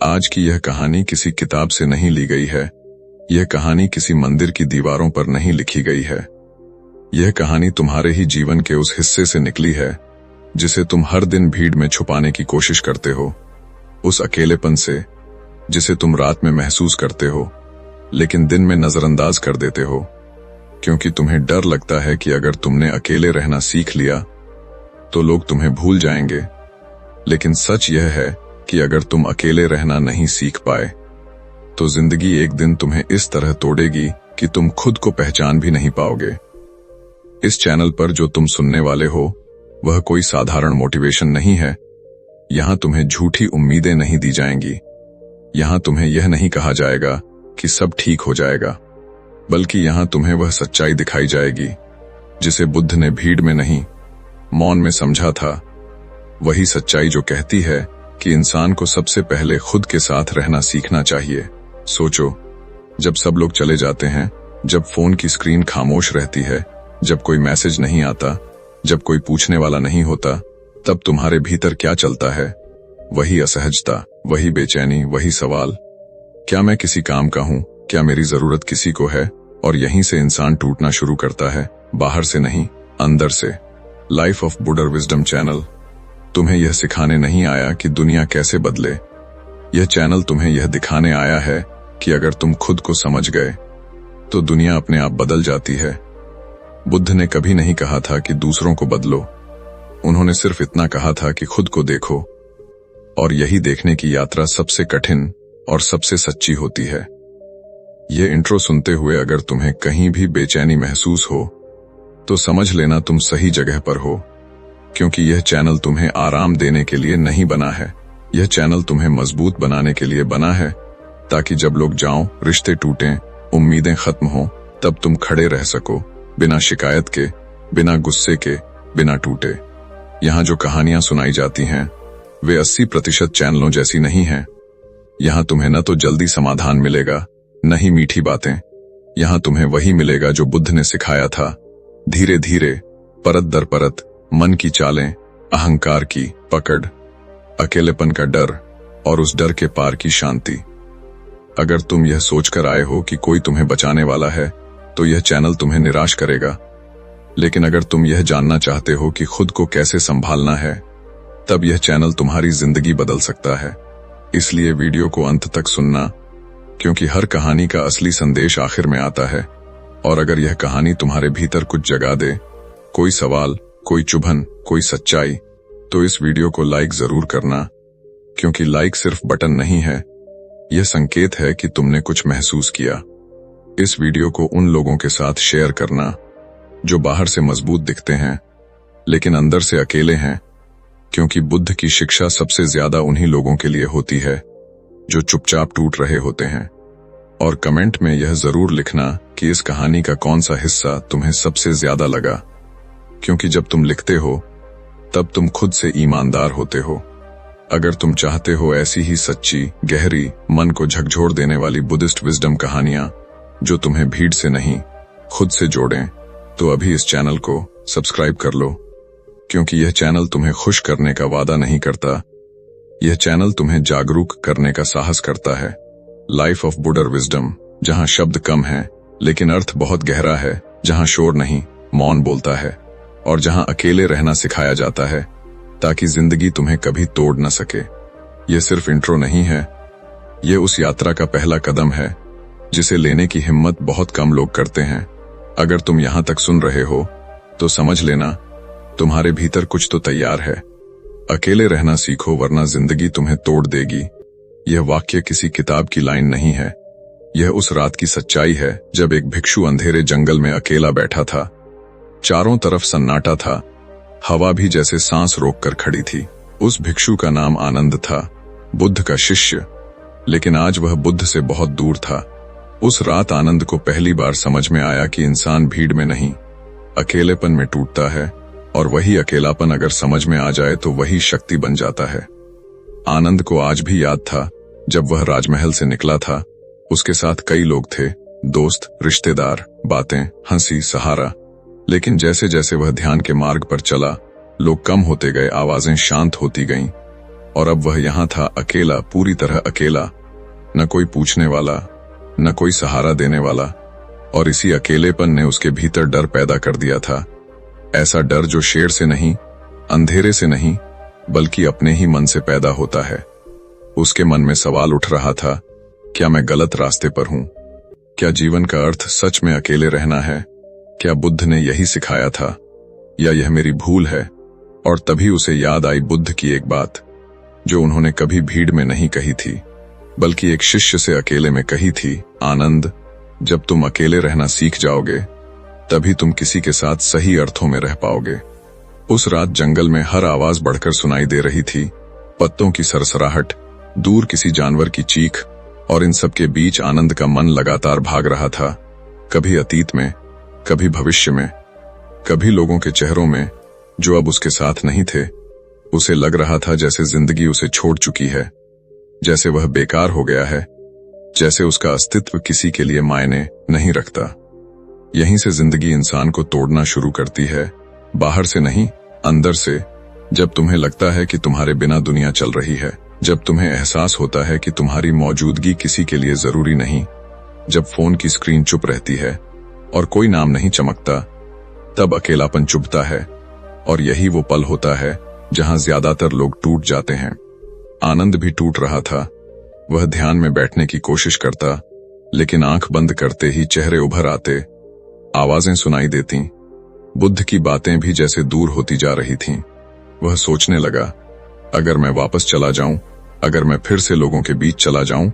आज की यह कहानी किसी किताब से नहीं ली गई है। यह कहानी किसी मंदिर की दीवारों पर नहीं लिखी गई है। यह कहानी तुम्हारे ही जीवन के उस हिस्से से निकली है जिसे तुम हर दिन भीड़ में छुपाने की कोशिश करते हो, उस अकेलेपन से जिसे तुम रात में महसूस करते हो लेकिन दिन में नजरअंदाज कर देते हो, क्योंकि तुम्हें डर लगता है कि अगर तुमने अकेले रहना सीख लिया तो लोग तुम्हें भूल जाएंगे। लेकिन सच यह है कि अगर तुम अकेले रहना नहीं सीख पाए तो जिंदगी एक दिन तुम्हें इस तरह तोड़ेगी कि तुम खुद को पहचान भी नहीं पाओगे। इस चैनल पर जो तुम सुनने वाले हो वह कोई साधारण मोटिवेशन नहीं है। यहां तुम्हें झूठी उम्मीदें नहीं दी जाएंगी। यहां तुम्हें यह नहीं कहा जाएगा कि सब ठीक हो जाएगा, बल्कि यहां तुम्हें वह सच्चाई दिखाई जाएगी जिसे बुद्ध ने भीड़ में नहीं, मौन में समझा था। वही सच्चाई जो कहती है कि इंसान को सबसे पहले खुद के साथ रहना सीखना चाहिए। सोचो, जब सब लोग चले जाते हैं, जब फोन की स्क्रीन खामोश रहती है, जब कोई मैसेज नहीं आता, जब कोई पूछने वाला नहीं होता, तब तुम्हारे भीतर क्या चलता है? वही असहजता, वही बेचैनी, वही सवाल, क्या मैं किसी काम का हूं? क्या मेरी जरूरत किसी को है? और यहीं से इंसान टूटना शुरू करता है, बाहर से नहीं, अंदर से। लाइफ ऑफ बुडर विजडम चैनल तुम्हें यह सिखाने नहीं आया कि दुनिया कैसे बदले। यह चैनल तुम्हें यह दिखाने आया है कि अगर तुम खुद को समझ गए तो दुनिया अपने आप बदल जाती है। बुद्ध ने कभी नहीं कहा था कि दूसरों को बदलो। उन्होंने सिर्फ इतना कहा था कि खुद को देखो, और यही देखने की यात्रा सबसे कठिन और सबसे सच्ची होती है। यह इंट्रो सुनते हुए अगर तुम्हें कहीं भी बेचैनी महसूस हो तो समझ लेना तुम सही जगह पर हो, क्योंकि यह चैनल तुम्हें आराम देने के लिए नहीं बना है। यह चैनल तुम्हें मजबूत बनाने के लिए बना है, ताकि जब लोग जाओ, रिश्ते टूटें, उम्मीदें खत्म हो, तब तुम खड़े रह सको, बिना शिकायत के, बिना गुस्से के, बिना टूटे। यहाँ जो कहानियां सुनाई जाती हैं वे 80% चैनलों जैसी नहीं हैं। यहाँ तुम्हें न तो जल्दी समाधान मिलेगा, न ही मीठी बातें। यहाँ तुम्हें वही मिलेगा जो बुद्ध ने सिखाया था, धीरे धीरे, परत दर परत, मन की चालें, अहंकार की पकड़, अकेलेपन का डर और उस डर के पार की शांति। अगर तुम यह सोचकर आए हो कि कोई तुम्हें बचाने वाला है तो यह चैनल तुम्हें निराश करेगा। लेकिन अगर तुम यह जानना चाहते हो कि खुद को कैसे संभालना है, तब यह चैनल तुम्हारी जिंदगी बदल सकता है। इसलिए वीडियो को अंत तक सुनना, क्योंकि हर कहानी का असली संदेश आखिर में आता है। और अगर यह कहानी तुम्हारे भीतर कुछ जगा दे, कोई सवाल, कोई चुभन, कोई सच्चाई, तो इस वीडियो को लाइक जरूर करना, क्योंकि लाइक सिर्फ बटन नहीं है, यह संकेत है कि तुमने कुछ महसूस किया। इस वीडियो को उन लोगों के साथ शेयर करना जो बाहर से मजबूत दिखते हैं लेकिन अंदर से अकेले हैं, क्योंकि बुद्ध की शिक्षा सबसे ज्यादा उन्हीं लोगों के लिए होती है जो चुपचाप टूट रहे होते हैं। और कमेंट में यह जरूर लिखना कि इस कहानी का कौन सा हिस्सा तुम्हें सबसे ज्यादा लगा, क्योंकि जब तुम लिखते हो तब तुम खुद से ईमानदार होते हो। अगर तुम चाहते हो ऐसी ही सच्ची, गहरी, मन को झकझोर देने वाली बुद्धिस्ट विजडम कहानियां जो तुम्हें भीड़ से नहीं, खुद से जोड़ें, तो अभी इस चैनल को सब्सक्राइब कर लो, क्योंकि यह चैनल तुम्हें खुश करने का वादा नहीं करता। यह चैनल तुम्हें जागरूक करने का साहस करता है। लाइफ ऑफ बुडर विजडम, जहां शब्द कम है लेकिन अर्थ बहुत गहरा है, जहां शोर नहीं, मौन बोलता है, और जहां अकेले रहना सिखाया जाता है ताकि जिंदगी तुम्हें कभी तोड़ न सके। यह सिर्फ इंट्रो नहीं है, यह उस यात्रा का पहला कदम है जिसे लेने की हिम्मत बहुत कम लोग करते हैं। अगर तुम यहां तक सुन रहे हो तो समझ लेना तुम्हारे भीतर कुछ तो तैयार है। अकेले रहना सीखो, वरना जिंदगी तुम्हें तोड़ देगी। यह वाक्य किसी किताब की लाइन नहीं है, यह उस रात की सच्चाई है जब एक भिक्षु अंधेरे जंगल में अकेला बैठा था। चारों तरफ सन्नाटा था, हवा भी जैसे सांस रोककर खड़ी थी। उस भिक्षु का नाम आनंद था, बुद्ध का शिष्य, लेकिन आज वह बुद्ध से बहुत दूर था। उस रात आनंद को पहली बार समझ में आया कि इंसान भीड़ में नहीं, अकेलेपन में टूटता है, और वही अकेलापन अगर समझ में आ जाए तो वही शक्ति बन जाता है। आनंद को आज भी याद था जब वह राजमहल से निकला था। उसके साथ कई लोग थे, दोस्त, रिश्तेदार, बातें, हंसी, सहारा। लेकिन जैसे जैसे वह ध्यान के मार्ग पर चला, लोग कम होते गए, आवाजें शांत होती गईं। और अब वह यहाँ था, अकेला, पूरी तरह अकेला। न कोई पूछने वाला, न कोई सहारा देने वाला। और इसी अकेलेपन ने उसके भीतर डर पैदा कर दिया था। ऐसा डर जो शेर से नहीं, अंधेरे से नहीं, बल्कि अपने ही मन से पैदा होता है। उसके मन में सवाल उठ रहा था, क्या मैं गलत रास्ते पर हूं? क्या जीवन का अर्थ सच में अकेले रहना है? क्या बुद्ध ने यही सिखाया था, या यह मेरी भूल है? और तभी उसे याद आई बुद्ध की एक बात, जो उन्होंने कभी भीड़ में नहीं कही थी, बल्कि एक शिष्य से अकेले में कही थी, आनंद, जब तुम अकेले रहना सीख जाओगे, तभी तुम किसी के साथ सही अर्थों में रह पाओगे। उस रात जंगल में हर आवाज बढ़कर सुनाई दे रही थी, पत्तों की सरसराहट, दूर किसी जानवर की चीख, और इन सब के बीच आनंद का मन लगातार भाग रहा था, कभी अतीत में, कभी भविष्य में, कभी लोगों के चेहरों में जो अब उसके साथ नहीं थे। उसे लग रहा था जैसे जिंदगी उसे छोड़ चुकी है, जैसे वह बेकार हो गया है, जैसे उसका अस्तित्व किसी के लिए मायने नहीं रखता। यहीं से जिंदगी इंसान को तोड़ना शुरू करती है, बाहर से नहीं, अंदर से। जब तुम्हें लगता है कि तुम्हारे बिना दुनिया चल रही है, जब तुम्हें एहसास होता है कि तुम्हारी मौजूदगी किसी के लिए जरूरी नहीं, जब फोन की स्क्रीन चुप रहती है और कोई नाम नहीं चमकता, तब अकेलापन चुभता है। और यही वो पल होता है जहां ज्यादातर लोग टूट जाते हैं। आनंद भी टूट रहा था। वह ध्यान में बैठने की कोशिश करता, लेकिन आंख बंद करते ही चेहरे उभर आते, आवाजें सुनाई देती, बुद्ध की बातें भी जैसे दूर होती जा रही थीं। वह सोचने लगा, अगर मैं वापस चला जाऊं, अगर मैं फिर से लोगों के बीच चला जाऊं,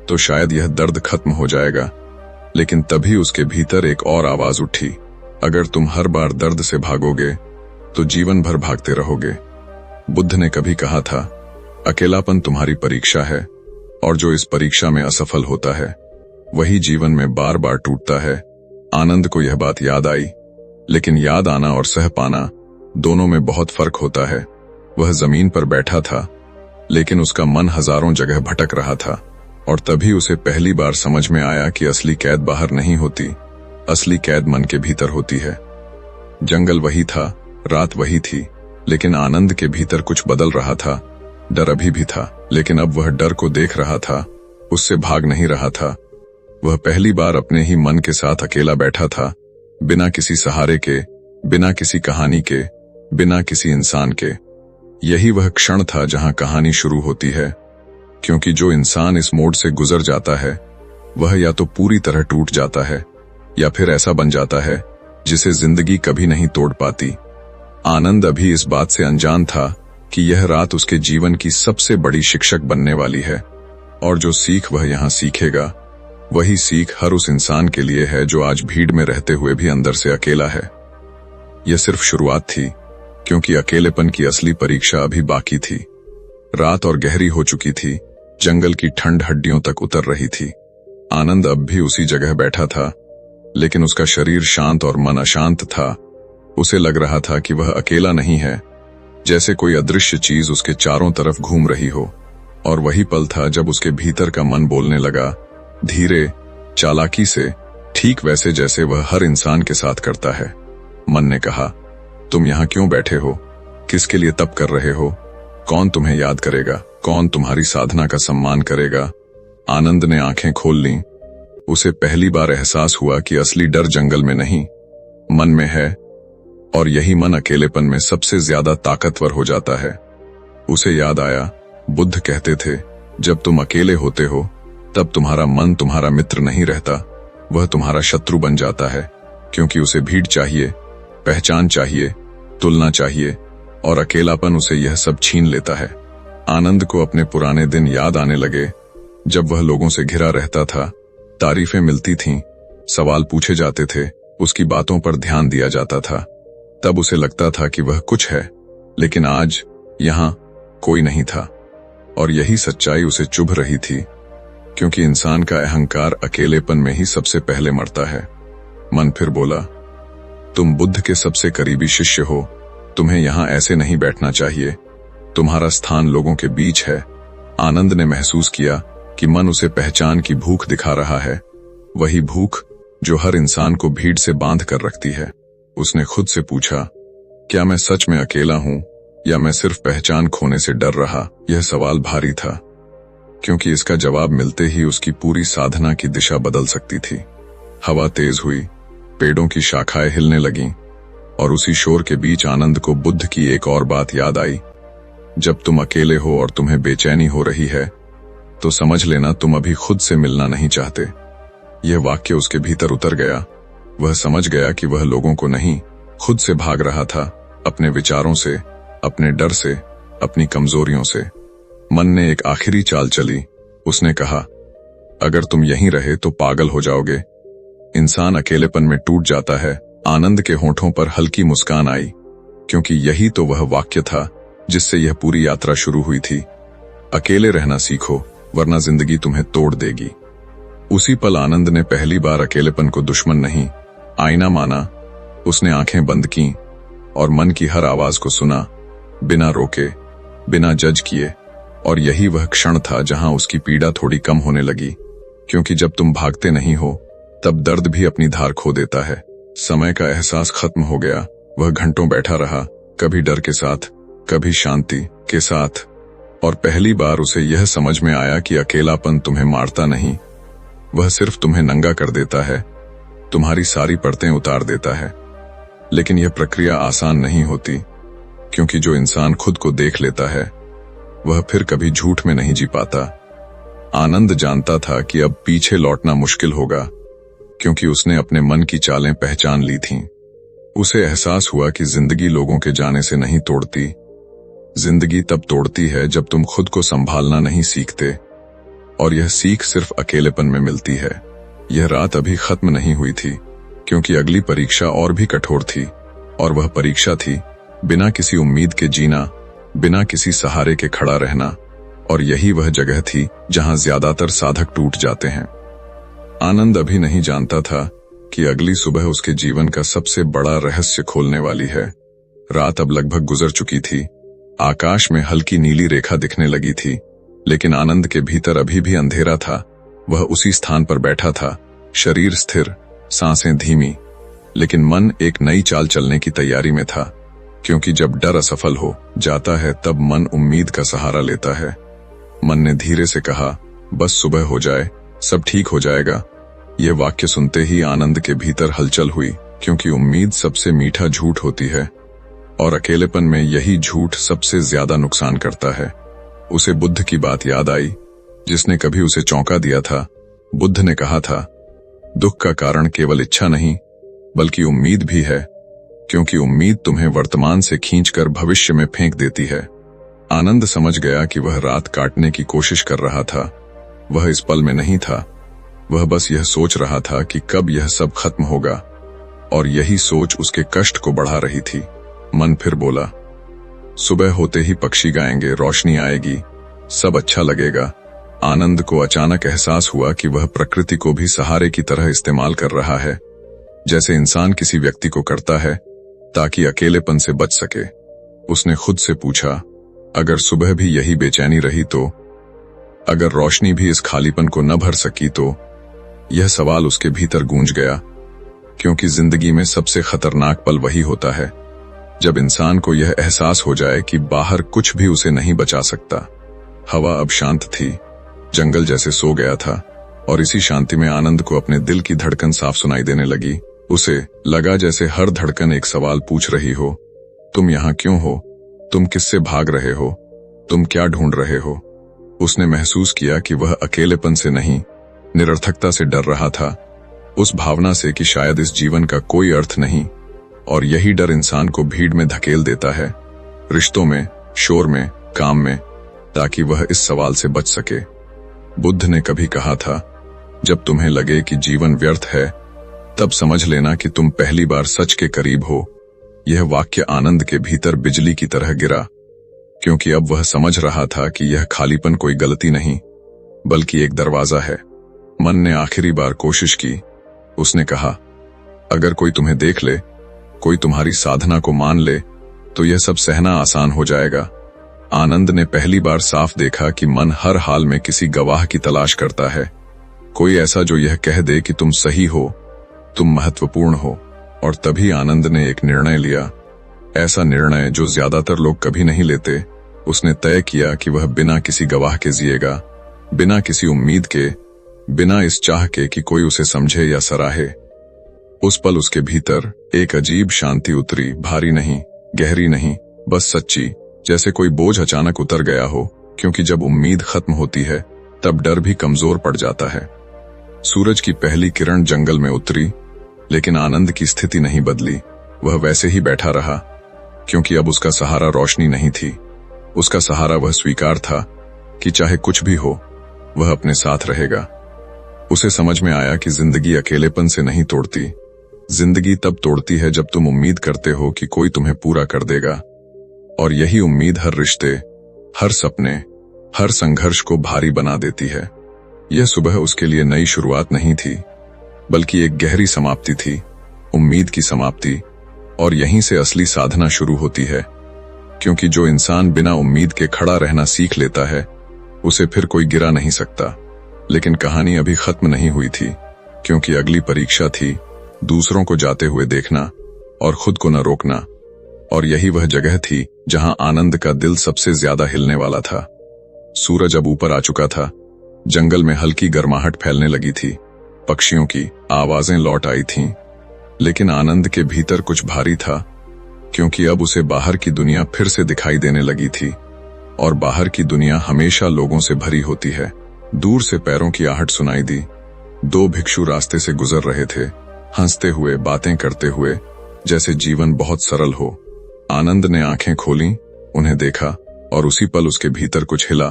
तो शायद यह दर्द खत्म हो जाएगा। लेकिन तभी उसके भीतर एक और आवाज उठी, अगर तुम हर बार दर्द से भागोगे, तो जीवन भर भागते रहोगे। बुद्ध ने कभी कहा था, अकेलापन तुम्हारी परीक्षा है, और जो इस परीक्षा में असफल होता है, वही जीवन में बार बार टूटता है। आनंद को यह बात याद आई, लेकिन याद आना और सह पाना, दोनों में बहुत फर्क होता है। वह जमीन पर बैठा था, लेकिन उसका मन हजारों जगह भटक रहा था। और तभी उसे पहली बार समझ में आया कि असली कैद बाहर नहीं होती, असली कैद मन के भीतर होती है। जंगल वही था, रात वही थी, लेकिन आनंद के भीतर कुछ बदल रहा था। डर अभी भी था, लेकिन अब वह डर को देख रहा था, उससे भाग नहीं रहा था। वह पहली बार अपने ही मन के साथ अकेला बैठा था, बिना किसी सहारे के, बिना किसी कहानी के, बिना किसी इंसान के। यही वह क्षण था जहां कहानी शुरू होती है, क्योंकि जो इंसान इस मोड़ से गुजर जाता है, वह या तो पूरी तरह टूट जाता है, या फिर ऐसा बन जाता है जिसे जिंदगी कभी नहीं तोड़ पाती। आनंद अभी इस बात से अनजान था कि यह रात उसके जीवन की सबसे बड़ी शिक्षक बनने वाली है, और जो सीख वह यहाँ सीखेगा, वही सीख हर उस इंसान के लिए है जो आज भीड़ में रहते हुए भी अंदर से अकेला है। यह सिर्फ शुरुआत थी, क्योंकि अकेलेपन की असली परीक्षा अभी बाकी थी। रात और गहरी हो चुकी थी, जंगल की ठंड हड्डियों तक उतर रही थी। आनंद अब भी उसी जगह बैठा था, लेकिन उसका शरीर शांत और मन अशांत था। उसे लग रहा था कि वह अकेला नहीं है, जैसे कोई अदृश्य चीज उसके चारों तरफ घूम रही हो। और वही पल था जब उसके भीतर का मन बोलने लगा, धीरे, चालाकी से, ठीक वैसे जैसे वह हर इंसान के साथ करता है। मन ने कहा, तुम यहाँ क्यों बैठे हो? किसके लिए तप कर रहे हो? कौन तुम्हें याद करेगा? कौन तुम्हारी साधना का सम्मान करेगा? आनंद ने आंखें खोल लीं। उसे पहली बार एहसास हुआ कि असली डर जंगल में नहीं, मन में है, और यही मन अकेलेपन में सबसे ज्यादा ताकतवर हो जाता है। उसे याद आया, बुद्ध कहते थे, जब तुम अकेले होते हो, तब तुम्हारा मन तुम्हारा मित्र नहीं रहता, वह तुम्हारा शत्रु बन जाता है, क्योंकि उसे भीड़ चाहिए, पहचान चाहिए, तुलना चाहिए, और अकेलापन उसे यह सब छीन लेता है। आनंद को अपने पुराने दिन याद आने लगे, जब वह लोगों से घिरा रहता था, तारीफें मिलती थीं, सवाल पूछे जाते थे, उसकी बातों पर ध्यान दिया जाता था। तब उसे लगता था कि वह कुछ है, लेकिन आज यहां कोई नहीं था। और यही सच्चाई उसे चुभ रही थी, क्योंकि इंसान का अहंकार अकेलेपन में ही सबसे पहले मरता है। मन फिर बोला, तुम बुद्ध के सबसे करीबी शिष्य हो, तुम्हें यहां ऐसे नहीं बैठना चाहिए, तुम्हारा स्थान लोगों के बीच है। आनंद ने महसूस किया कि मन उसे पहचान की भूख दिखा रहा है, वही भूख जो हर इंसान को भीड़ से बांध कर रखती है। उसने खुद से पूछा, क्या मैं सच में अकेला हूं, या मैं सिर्फ पहचान खोने से डर रहा? यह सवाल भारी था, क्योंकि इसका जवाब मिलते ही उसकी पूरी साधना की दिशा बदल सकती थी। हवा तेज हुई, पेड़ों की शाखाएं हिलने लगीं, और उसी शोर के बीच आनंद को बुद्ध की एक और बात याद आई। जब तुम अकेले हो और तुम्हें बेचैनी हो रही है, तो समझ लेना तुम अभी खुद से मिलना नहीं चाहते। यह वाक्य उसके भीतर उतर गया। वह समझ गया कि वह लोगों को नहीं, खुद से भाग रहा था, अपने विचारों से, अपने डर से, अपनी कमजोरियों से। मन ने एक आखिरी चाल चली। उसने कहा, अगर तुम यहीं रहे तो पागल हो जाओगे। इंसान अकेलेपन में टूट जाता है। आनंद के होठों पर हल्की मुस्कान आई, क्योंकि यही तो वह वाक्य था जिससे यह पूरी यात्रा शुरू हुई थी। अकेले रहना सीखो, वरना जिंदगी तुम्हें तोड़ देगी। उसी पल आनंद ने पहली बार अकेलेपन को दुश्मन नहीं, आईना माना। उसने आंखें बंद की और मन की हर आवाज को सुना, बिना रोके, बिना जज किए। और यही वह क्षण था जहां उसकी पीड़ा थोड़ी कम होने लगी, क्योंकि जब तुम भागते नहीं हो, तब दर्द भी अपनी धार खो देता है। समय का एहसास खत्म हो गया। वह घंटों बैठा रहा, कभी डर के साथ, कभी शांति के साथ। और पहली बार उसे यह समझ में आया कि अकेलापन तुम्हें मारता नहीं, वह सिर्फ तुम्हें नंगा कर देता है, तुम्हारी सारी परतें उतार देता है। लेकिन यह प्रक्रिया आसान नहीं होती, क्योंकि जो इंसान खुद को देख लेता है, वह फिर कभी झूठ में नहीं जी पाता। आनंद जानता था कि अब पीछे लौटना मुश्किल होगा, क्योंकि उसने अपने मन की चालें पहचान ली थीं। उसे एहसास हुआ कि जिंदगी लोगों के जाने से नहीं तोड़ती। जिंदगी तब तोड़ती है जब तुम खुद को संभालना नहीं सीखते, और यह सीख सिर्फ अकेलेपन में मिलती है। यह रात अभी खत्म नहीं हुई थी, क्योंकि अगली परीक्षा और भी कठोर थी। और वह परीक्षा थी बिना किसी उम्मीद के जीना, बिना किसी सहारे के खड़ा रहना। और यही वह जगह थी जहां ज्यादातर साधक टूट जाते हैं। आनंद अभी नहीं जानता था कि अगली सुबह उसके जीवन का सबसे बड़ा रहस्य खोलने वाली है। रात अब लगभग गुजर चुकी थी। आकाश में हल्की नीली रेखा दिखने लगी थी, लेकिन आनंद के भीतर अभी भी अंधेरा था। वह उसी स्थान पर बैठा था, शरीर स्थिर, सांसें धीमी, लेकिन मन एक नई चाल चलने की तैयारी में था। क्योंकि जब डर असफल हो जाता है, तब मन उम्मीद का सहारा लेता है। मन ने धीरे से कहा, बस सुबह हो जाए, सब ठीक हो जाएगा। यह वाक्य सुनते ही आनंद के भीतर हलचल हुई, क्योंकि उम्मीद सबसे मीठा झूठ होती है, और अकेलेपन में यही झूठ सबसे ज्यादा नुकसान करता है। उसे बुद्ध की बात याद आई, जिसने कभी उसे चौंका दिया था। बुद्ध ने कहा था, दुख का कारण केवल इच्छा नहीं, बल्कि उम्मीद भी है, क्योंकि उम्मीद तुम्हें वर्तमान से खींचकर भविष्य में फेंक देती है। आनंद समझ गया कि वह रात काटने की कोशिश कर रहा था। वह इस पल में नहीं था, वह बस यह सोच रहा था कि कब यह सब खत्म होगा, और यही सोच उसके कष्ट को बढ़ा रही थी। मन फिर बोला, सुबह होते ही पक्षी गाएंगे, रोशनी आएगी, सब अच्छा लगेगा। आनंद को अचानक एहसास हुआ कि वह प्रकृति को भी सहारे की तरह इस्तेमाल कर रहा है, जैसे इंसान किसी व्यक्ति को करता है ताकि अकेलेपन से बच सके। उसने खुद से पूछा, अगर सुबह भी यही बेचैनी रही तो? अगर रोशनी भी इस खालीपन को न भर सकी तो? यह सवाल उसके भीतर गूंज गया, क्योंकि जिंदगी में सबसे खतरनाक पल वही होता है जब इंसान को यह एहसास हो जाए कि बाहर कुछ भी उसे नहीं बचा सकता। हवा अब शांत थी, जंगल जैसे सो गया था, और इसी शांति में आनंद को अपने दिल की धड़कन साफ सुनाई देने लगी। उसे लगा जैसे हर धड़कन एक सवाल पूछ रही हो, तुम यहाँ क्यों हो? तुम किससे भाग रहे हो? तुम क्या ढूंढ रहे हो? उसने महसूस किया कि वह अकेलेपन से नहीं, निरर्थकता से डर रहा था, उस भावना से कि शायद इस जीवन का कोई अर्थ नहीं। और यही डर इंसान को भीड़ में धकेल देता है, रिश्तों में, शोर में, काम में, ताकि वह इस सवाल से बच सके। बुद्ध ने कभी कहा था, जब तुम्हें लगे कि जीवन व्यर्थ है, तब समझ लेना कि तुम पहली बार सच के करीब हो। यह वाक्य आनंद के भीतर बिजली की तरह गिरा, क्योंकि अब वह समझ रहा था कि यह खालीपन कोई गलती नहीं, बल्कि एक दरवाजा है। मन ने आखिरी बार कोशिश की। उसने कहा, अगर कोई तुम्हें देख ले, कोई तुम्हारी साधना को मान ले, तो यह सब सहना आसान हो जाएगा। आनंद ने पहली बार साफ देखा कि मन हर हाल में किसी गवाह की तलाश करता है, कोई ऐसा जो यह कह दे कि तुम सही हो, तुम महत्वपूर्ण हो। और तभी आनंद ने एक निर्णय लिया। ऐसा निर्णय जो ज्यादातर लोग कभी नहीं लेते। उसने तय किया कि वह बिना किसी गवाह के जिएगा, बिना किसी उम्मीद के, बिना इस चाह के कि कोई उसे समझे या सराहे। उस पल उसके भीतर एक अजीब शांति उतरी, भारी नहीं, गहरी नहीं, बस सच्ची, जैसे कोई बोझ अचानक उतर गया हो। क्योंकि जब उम्मीद खत्म होती है तब डर भी कमजोर पड़ जाता है। सूरज की पहली किरण जंगल में उतरी, लेकिन आनंद की स्थिति नहीं बदली। वह वैसे ही बैठा रहा, क्योंकि अब उसका सहारा रोशनी नहीं थी। उसका सहारा वह स्वीकार था कि चाहे कुछ भी हो, वह अपने साथ रहेगा। उसे समझ में आया कि जिंदगी अकेलेपन से नहीं तोड़ती। जिंदगी तब तोड़ती है जब तुम उम्मीद करते हो कि कोई तुम्हें पूरा कर देगा, और यही उम्मीद हर रिश्ते, हर सपने, हर संघर्ष को भारी बना देती है। यह सुबह उसके लिए नई शुरुआत नहीं थी, बल्कि एक गहरी समाप्ति थी, उम्मीद की समाप्ति। और यहीं से असली साधना शुरू होती है, क्योंकि जो इंसान बिना उम्मीद के खड़ा रहना सीख लेता है, उसे फिर कोई गिरा नहीं सकता। लेकिन कहानी अभी खत्म नहीं हुई थी, क्योंकि अगली परीक्षा थी दूसरों को जाते हुए देखना और खुद को न रोकना। और यही वह जगह थी जहां आनंद का दिल सबसे ज्यादा हिलने वाला था। सूरज अब ऊपर आ चुका था, जंगल में हल्की गर्माहट फैलने लगी थी, पक्षियों की आवाजें लौट आई थीं। लेकिन आनंद के भीतर कुछ भारी था, क्योंकि अब उसे बाहर की दुनिया फिर से दिखाई देने लगी थी। और बाहर की दुनिया हमेशा लोगों से भरी होती है। दूर से पैरों की आहट सुनाई दी। 2 भिक्षु रास्ते से गुजर रहे थे, हंसते हुए, बातें करते हुए, जैसे जीवन बहुत सरल हो। आनंद ने आंखें खोलीं, उन्हें देखा, और उसी पल उसके भीतर कुछ हिला,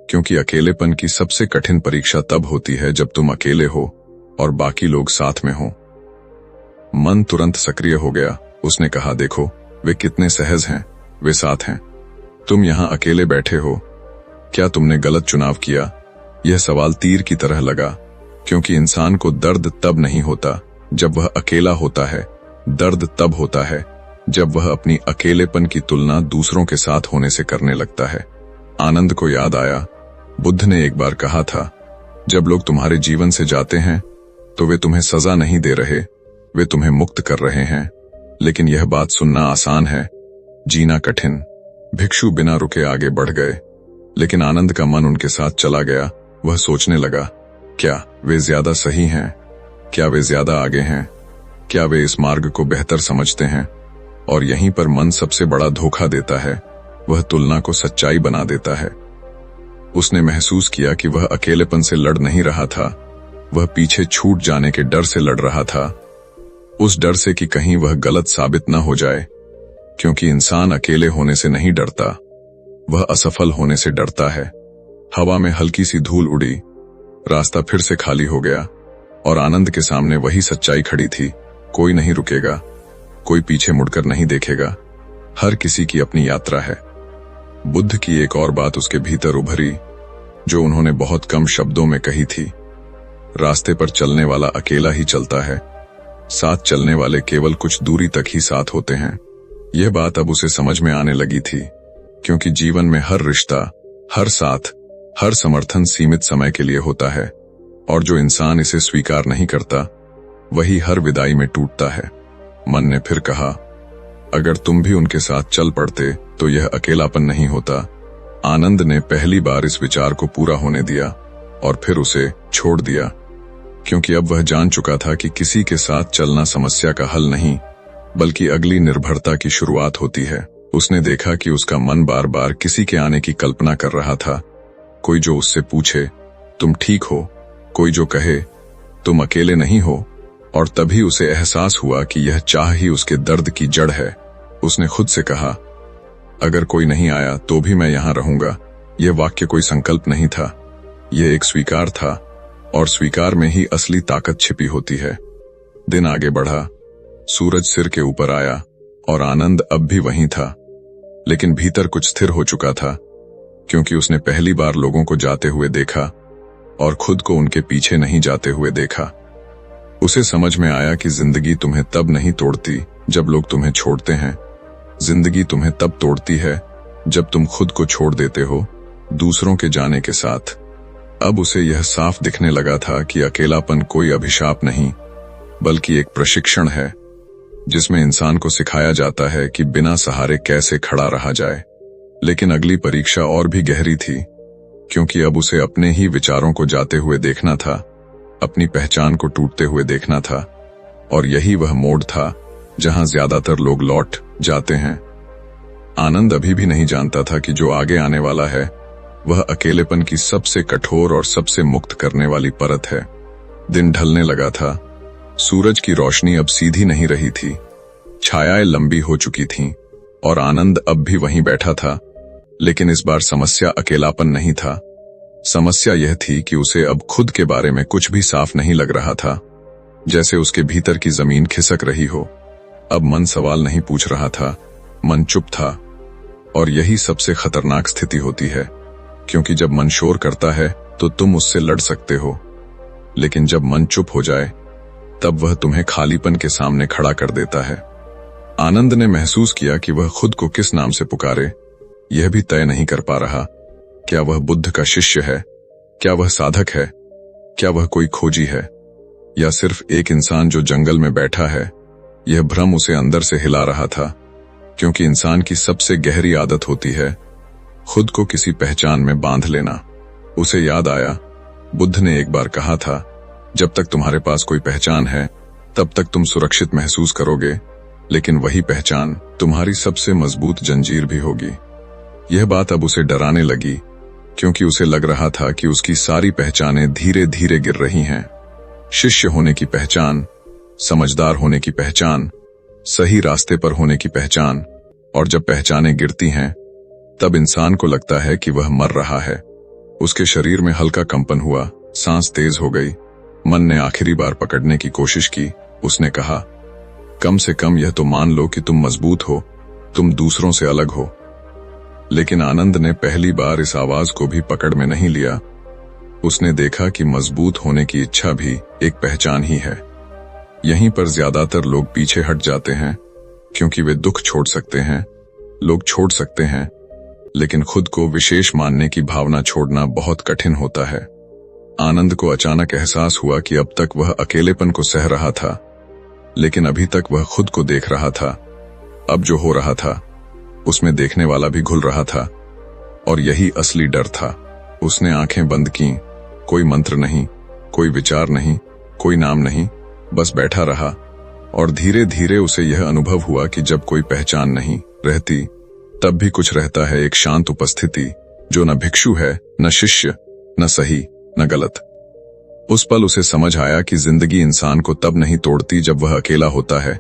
क्योंकि अकेलेपन की सबसे कठिन परीक्षा तब होती है जब तुम अकेले हो और बाकी लोग साथ में हो। मन तुरंत सक्रिय हो गया। उसने कहा, देखो, वे कितने सहज हैं, वे साथ हैं। तुम यहां अकेले बैठे हो, क्या तुमने गलत चुनाव किया? यह सवाल तीर की तरह लगा, क्योंकि इंसान को दर्द तब नहीं होता जब वह अकेला होता है। दर्द तब होता है जब वह अपनी अकेलेपन की तुलना दूसरों के साथ होने से करने लगता है। आनंद को याद आया, बुद्ध ने एक बार कहा था, जब लोग तुम्हारे जीवन से जाते हैं तो वे तुम्हें सजा नहीं दे रहे, वे तुम्हें मुक्त कर रहे हैं। लेकिन यह बात सुनना आसान है, जीना कठिन। भिक्षु बिना रुके आगे बढ़ गए, लेकिन आनंद का मन उनके साथ चला गया। वह सोचने लगा, क्या वे ज्यादा सही हैं? क्या वे ज्यादा आगे हैं? क्या वे इस मार्ग को बेहतर समझते हैं? और यहीं पर मन सबसे बड़ा धोखा देता है, वह तुलना को सच्चाई बना देता है। उसने महसूस किया कि वह अकेलेपन से लड़ नहीं रहा था, वह पीछे छूट जाने के डर से लड़ रहा था। उस डर से कि कहीं वह गलत साबित न हो जाए, क्योंकि इंसान अकेले होने से नहीं डरता, वह असफल होने से डरता है। हवा में हल्की सी धूल उड़ी, रास्ता फिर से खाली हो गया, और आनंद के सामने वही सच्चाई खड़ी थी, कोई नहीं रुकेगा, कोई पीछे मुड़कर नहीं देखेगा, हर किसी की अपनी यात्रा है। बुद्ध की एक और बात उसके भीतर उभरी, जो उन्होंने बहुत कम शब्दों में कही थी, रास्ते पर चलने वाला अकेला ही चलता है, साथ चलने वाले केवल कुछ दूरी तक ही साथ होते हैं। यह बात अब उसे समझ में आने लगी थी, क्योंकि जीवन में हर रिश्ता, हर साथ, हर समर्थन सीमित समय के लिए होता है, और जो इंसान इसे स्वीकार नहीं करता, वही हर विदाई में टूटता है। मन ने फिर कहा, अगर तुम भी उनके साथ चल पड़ते तो यह अकेलापन नहीं होता। आनंद ने पहली बार इस विचार को पूरा होने दिया और फिर उसे छोड़ दिया, क्योंकि अब वह जान चुका था कि किसी के साथ चलना समस्या का हल नहीं, बल्कि अगली निर्भरता की शुरुआत होती है। उसने देखा कि उसका मन बार बार किसी के आने की कल्पना कर रहा था, कोई जो उससे पूछे, तुम ठीक हो? कोई जो कहे, तुम अकेले नहीं हो? और तभी उसे एहसास हुआ कि यह चाह ही उसके दर्द की जड़ है। उसने खुद से कहा, अगर कोई नहीं आया तो भी मैं यहां रहूंगा। यह वाक्य कोई संकल्प नहीं था, यह एक स्वीकार था, और स्वीकार में ही असली ताकत छिपी होती है। दिन आगे बढ़ा, सूरज सिर के ऊपर आया, और आनंद अब भी वहीं था, लेकिन भीतर कुछ स्थिर हो चुका था, क्योंकि उसने पहली बार लोगों को जाते हुए देखा और खुद को उनके पीछे नहीं जाते हुए देखा। उसे समझ में आया कि जिंदगी तुम्हें तब नहीं तोड़ती जब लोग तुम्हें छोड़ते हैं, जिंदगी तुम्हें तब तोड़ती है जब तुम खुद को छोड़ देते हो दूसरों के जाने के साथ। अब उसे यह साफ दिखने लगा था कि अकेलापन कोई अभिशाप नहीं, बल्कि एक प्रशिक्षण है। जिसमें इंसान को सिखाया जाता है कि बिना सहारे कैसे खड़ा रहा जाए। लेकिन अगली परीक्षा और भी गहरी थी, क्योंकि अब उसे अपने ही विचारों को जाते हुए देखना था, अपनी पहचान को टूटते हुए देखना था। और यही वह मोड़ था जहां ज्यादातर लोग लौट जाते हैं। आनंद अभी भी नहीं जानता था कि जो आगे आने वाला है वह अकेलेपन की सबसे कठोर और सबसे मुक्त करने वाली परत है। दिन ढलने लगा था। सूरज की रोशनी अब सीधी नहीं रही थी, छायाएं लंबी हो चुकी थीं और आनंद अब भी वहीं बैठा था। लेकिन इस बार समस्या अकेलापन नहीं था। समस्या यह थी कि उसे अब खुद के बारे में कुछ भी साफ नहीं लग रहा था, जैसे उसके भीतर की जमीन खिसक रही हो। अब मन सवाल नहीं पूछ रहा था, मन चुप था। और यही सबसे खतरनाक स्थिति होती है, क्योंकि जब मन शोर करता है तो तुम उससे लड़ सकते हो, लेकिन जब मन चुप हो जाए तब वह तुम्हें खालीपन के सामने खड़ा कर देता है। आनंद ने महसूस किया कि वह खुद को किस नाम से पुकारे, यह भी तय नहीं कर पा रहा। क्या वह बुद्ध का शिष्य है? क्या वह साधक है? क्या वह कोई खोजी है, या सिर्फ एक इंसान जो जंगल में बैठा है? यह भ्रम उसे अंदर से हिला रहा था, क्योंकि इंसान की सबसे गहरी आदत होती है खुद को किसी पहचान में बांध लेना। उसे याद आया, बुद्ध ने एक बार कहा था, जब तक तुम्हारे पास कोई पहचान है तब तक तुम सुरक्षित महसूस करोगे, लेकिन वही पहचान तुम्हारी सबसे मजबूत जंजीर भी होगी। यह बात अब उसे डराने लगी, क्योंकि उसे लग रहा था कि उसकी सारी पहचानें धीरे धीरे गिर रही हैं। शिष्य होने की पहचान, समझदार होने की पहचान, सही रास्ते पर होने की पहचान। और जब पहचानें गिरती हैं तब इंसान को लगता है कि वह मर रहा है। उसके शरीर में हल्का कंपन हुआ, सांस तेज हो गई। मन ने आखिरी बार पकड़ने की कोशिश की। उसने कहा, कम से कम यह तो मान लो कि तुम मजबूत हो, तुम दूसरों से अलग हो। लेकिन आनंद ने पहली बार इस आवाज को भी पकड़ में नहीं लिया। उसने देखा कि मजबूत होने की इच्छा भी एक पहचान ही है। यहीं पर ज्यादातर लोग पीछे हट जाते हैं, क्योंकि वे दुख छोड़ सकते हैं, लोग छोड़ सकते हैं, लेकिन खुद को विशेष मानने की भावना छोड़ना बहुत कठिन होता है। आनंद को अचानक एहसास हुआ कि अब तक वह अकेलेपन को सह रहा था, लेकिन अभी तक वह खुद को देख रहा था। अब जो हो रहा था उसमें देखने वाला भी घुल रहा था, और यही असली डर था। उसने आंखें बंद की। कोई मंत्र नहीं, कोई विचार नहीं, कोई नाम नहीं, बस बैठा रहा। और धीरे धीरे उसे यह अनुभव हुआ कि जब कोई पहचान नहीं रहती तब भी कुछ रहता है, एक शांत उपस्थिति जो न भिक्षु है, न शिष्य, न सही न गलत। उस पल उसे समझ आया कि जिंदगी इंसान को तब नहीं तोड़ती जब वह अकेला होता है,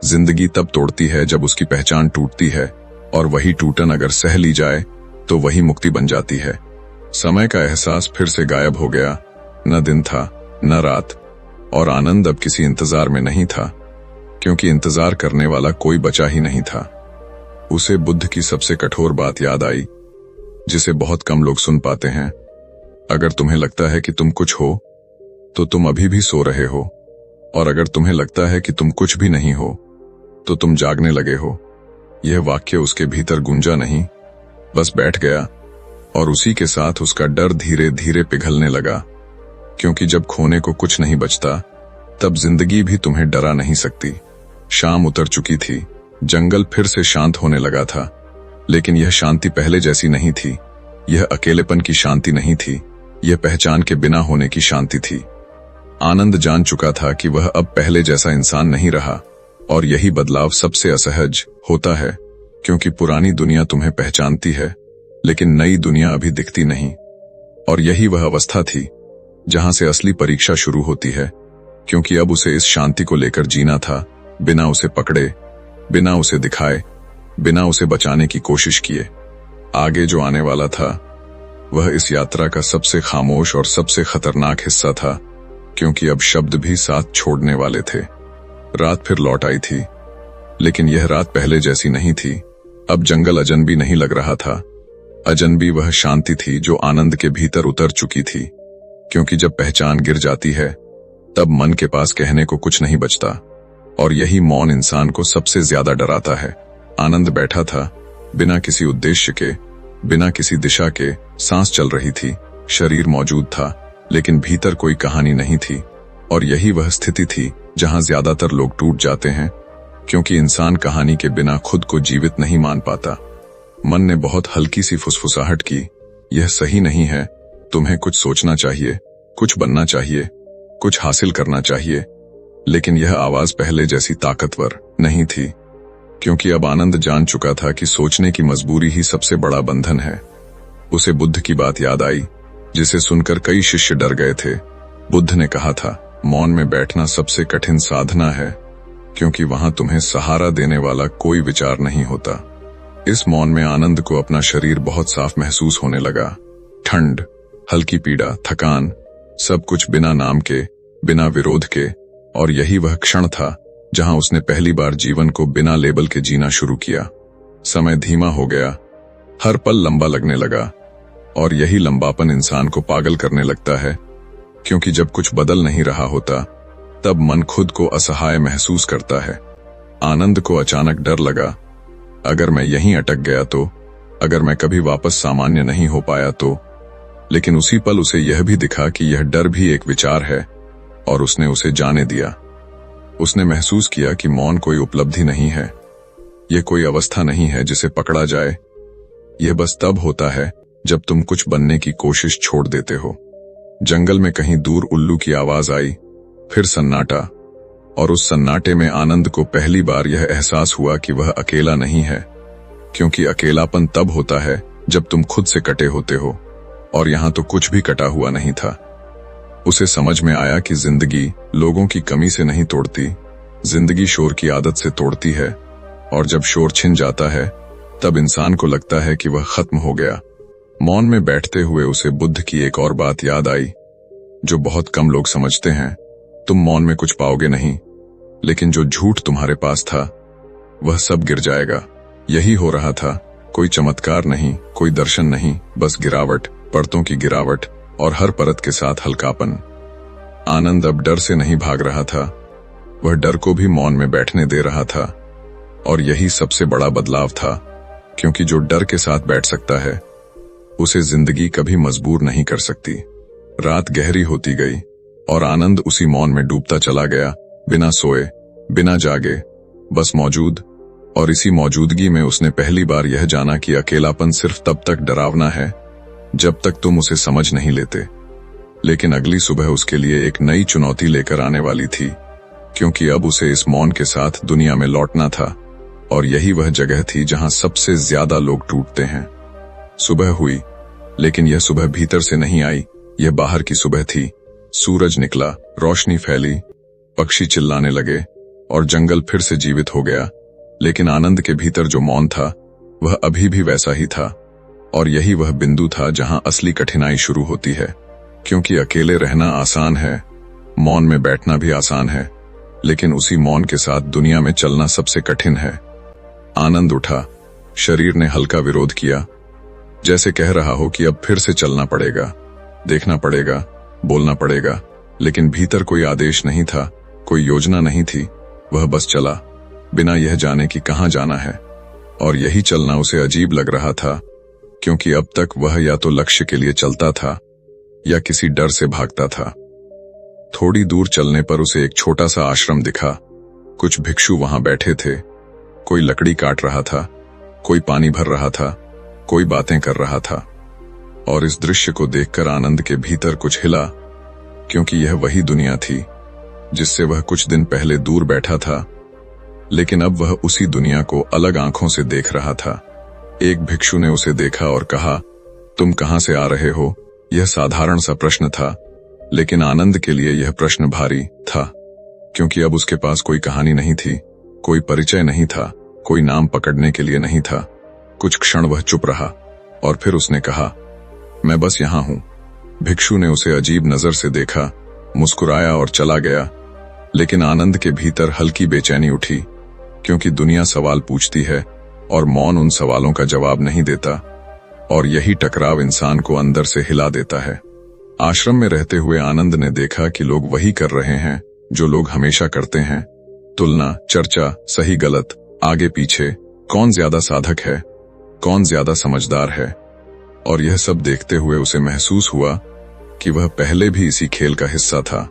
जिंदगी तब तोड़ती है जब उसकी पहचान टूटती है, और वही टूटन अगर सह ली जाए तो वही मुक्ति बन जाती है। समय का एहसास फिर से गायब हो गया। न दिन था न रात, और आनंद अब किसी इंतजार में नहीं था, क्योंकि इंतजार करने वाला कोई बचा ही नहीं था। उसे बुद्ध की सबसे कठोर बात याद आई, जिसे बहुत कम लोग सुन पाते हैं। अगर तुम्हें लगता है कि तुम कुछ हो तो तुम अभी भी सो रहे हो, और अगर तुम्हें लगता है कि तुम कुछ भी नहीं हो तो तुम जागने लगे हो। यह वाक्य उसके भीतर गूंजा नहीं, बस बैठ गया, और उसी के साथ उसका डर धीरे धीरे पिघलने लगा, क्योंकि जब खोने को कुछ नहीं बचता तब जिंदगी भी तुम्हें डरा नहीं सकती। शाम उतर चुकी थी, जंगल फिर से शांत होने लगा था, लेकिन यह शांति पहले जैसी नहीं थी। यह अकेलेपन की शांति नहीं थी, यह पहचान के बिना होने की शांति थी। आनंद जान चुका था कि वह अब पहले जैसा इंसान नहीं रहा, और यही बदलाव सबसे असहज होता है, क्योंकि पुरानी दुनिया तुम्हें पहचानती है, लेकिन नई दुनिया अभी दिखती नहीं। और यही वह अवस्था थी जहां से असली परीक्षा शुरू होती है, क्योंकि अब उसे इस शांति को लेकर जीना था, बिना उसे पकड़े, बिना उसे दिखाए, बिना उसे बचाने की कोशिश किए। आगे जो आने वाला था वह इस यात्रा का सबसे खामोश और सबसे खतरनाक हिस्सा था, क्योंकि अब शब्द भी साथ छोड़ने वाले थे। रात फिर लौट आई थी, लेकिन यह रात पहले जैसी नहीं थी। अब जंगल अजनबी नहीं लग रहा था। अजनबी वह शांति थी जो आनंद के भीतर उतर चुकी थी, क्योंकि जब पहचान गिर जाती है तब मन के पास कहने को कुछ नहीं बचता, और यही मौन इंसान को सबसे ज्यादा डराता है। आनंद बैठा था, बिना किसी उद्देश्य के, बिना किसी दिशा के। सांस चल रही थी, शरीर मौजूद था, लेकिन भीतर कोई कहानी नहीं थी। और यही वह स्थिति थी जहां ज्यादातर लोग टूट जाते हैं, क्योंकि इंसान कहानी के बिना खुद को जीवित नहीं मान पाता। मन ने बहुत हल्की सी फुसफुसाहट की, यह सही नहीं है, तुम्हें कुछ सोचना चाहिए, कुछ बनना चाहिए, कुछ हासिल करना चाहिए। लेकिन यह आवाज पहले जैसी ताकतवर नहीं थी, क्योंकि अब आनंद जान चुका था कि सोचने की मजबूरी ही सबसे बड़ा बंधन है। उसे बुद्ध की बात याद आई, जिसे सुनकर कई शिष्य डर गए थे। बुद्ध ने कहा था, मौन में बैठना सबसे कठिन साधना है, क्योंकि वहां तुम्हें सहारा देने वाला कोई विचार नहीं होता। इस मौन में आनंद को अपना शरीर बहुत साफ महसूस होने लगा। ठंड, हल्की पीड़ा, थकान, सब कुछ बिना नाम के, बिना विरोध के। और यही वह क्षण था जहां उसने पहली बार जीवन को बिना लेबल के जीना शुरू किया। समय धीमा हो गया, हर पल लंबा लगने लगा, और यही लंबापन इंसान को पागल करने लगता है, क्योंकि जब कुछ बदल नहीं रहा होता तब मन खुद को असहाय महसूस करता है। आनंद को अचानक डर लगा, अगर मैं यहीं अटक गया तो, अगर मैं कभी वापस सामान्य नहीं हो पाया तो। लेकिन उसी पल उसे यह भी दिखा कि यह डर भी एक विचार है, और उसने उसे जाने दिया। उसने महसूस किया कि मौन कोई उपलब्धि नहीं है, यह कोई अवस्था नहीं है जिसे पकड़ा जाए। यह बस तब होता है जब तुम कुछ बनने की कोशिश छोड़ देते हो। जंगल में कहीं दूर उल्लू की आवाज आई, फिर सन्नाटा, और उस सन्नाटे में आनंद को पहली बार यह एहसास हुआ कि वह अकेला नहीं है, क्योंकि अकेलापन तब होता है जब तुम खुद से कटे होते हो, और यहां तो कुछ भी कटा हुआ नहीं था। उसे समझ में आया कि जिंदगी लोगों की कमी से नहीं तोड़ती, जिंदगी शोर की आदत से तोड़ती है, और जब शोर छिन जाता है तब इंसान को लगता है कि वह खत्म हो गया। मौन में बैठते हुए उसे बुद्ध की एक और बात याद आई, जो बहुत कम लोग समझते हैं। तुम मौन में कुछ पाओगे नहीं, लेकिन जो झूठ तुम्हारे पास था वह सब गिर जाएगा। यही हो रहा था, कोई चमत्कार नहीं, कोई दर्शन नहीं, बस गिरावट, परतों की गिरावट, और हर परत के साथ हल्कापन। आनंद अब डर से नहीं भाग रहा था, वह डर को भी मौन में बैठने दे रहा था। और यही सबसे बड़ा बदलाव था, क्योंकि जो डर के साथ बैठ सकता है उसे जिंदगी कभी मजबूर नहीं कर सकती। रात गहरी होती गई और आनंद उसी मौन में डूबता चला गया, बिना सोए, बिना जागे, बस मौजूद। और इसी मौजूदगी में उसने पहली बार यह जाना कि अकेलापन सिर्फ तब तक डरावना है जब तक तुम उसे समझ नहीं लेते। लेकिन अगली सुबह उसके लिए एक नई चुनौती लेकर आने वाली थी, क्योंकि अब उसे इस मौन के साथ दुनिया में लौटना था, और यही वह जगह थी जहां सबसे ज्यादा लोग टूटते हैं। सुबह हुई, लेकिन यह सुबह भीतर से नहीं आई, यह बाहर की सुबह थी। सूरज निकला, रोशनी फैली, पक्षी चिल्लाने लगे, और जंगल फिर से जीवित हो गया। लेकिन आनंद के भीतर जो मौन था वह अभी भी वैसा ही था, और यही वह बिंदु था जहां असली कठिनाई शुरू होती है। क्योंकि अकेले रहना आसान है, मौन में बैठना भी आसान है, लेकिन उसी मौन के साथ दुनिया में चलना सबसे कठिन है। आनंद उठा, शरीर ने हल्का विरोध किया, जैसे कह रहा हो कि अब फिर से चलना पड़ेगा, देखना पड़ेगा, बोलना पड़ेगा। लेकिन भीतर कोई आदेश नहीं था, कोई योजना नहीं थी, वह बस चला, बिना यह जाने कि कहां जाना है। और यही चलना उसे अजीब लग रहा था, क्योंकि अब तक वह या तो लक्ष्य के लिए चलता था या किसी डर से भागता था। थोड़ी दूर चलने पर उसे एक छोटा सा आश्रम दिखा। कुछ भिक्षु वहां बैठे थे, कोई लकड़ी काट रहा था, कोई पानी भर रहा था, कोई बातें कर रहा था। और इस दृश्य को देखकर आनंद के भीतर कुछ हिला, क्योंकि यह वही दुनिया थी जिससे वह कुछ दिन पहले दूर बैठा था, लेकिन अब वह उसी दुनिया को अलग आंखों से देख रहा था। एक भिक्षु ने उसे देखा और कहा, तुम कहां से आ रहे हो? यह साधारण सा प्रश्न था, लेकिन आनंद के लिए यह प्रश्न भारी था, क्योंकि अब उसके पास कोई कहानी नहीं थी, कोई परिचय नहीं था, कोई नाम पकड़ने के लिए नहीं था। कुछ क्षण वह चुप रहा और फिर उसने कहा, मैं बस यहां हूं। भिक्षु ने उसे अजीब नजर से देखा, मुस्कुराया और चला गया। लेकिन आनंद के भीतर हल्की बेचैनी उठी, क्योंकि दुनिया सवाल पूछती है और मौन उन सवालों का जवाब नहीं देता, और यही टकराव इंसान को अंदर से हिला देता है। आश्रम में रहते हुए आनंद ने देखा कि लोग वही कर रहे हैं जो लोग हमेशा करते हैं, तुलना, चर्चा, सही गलत, आगे पीछे, कौन ज्यादा साधक है, कौन ज्यादा समझदार है। और यह सब देखते हुए उसे महसूस हुआ कि वह पहले भी इसी खेल का हिस्सा था,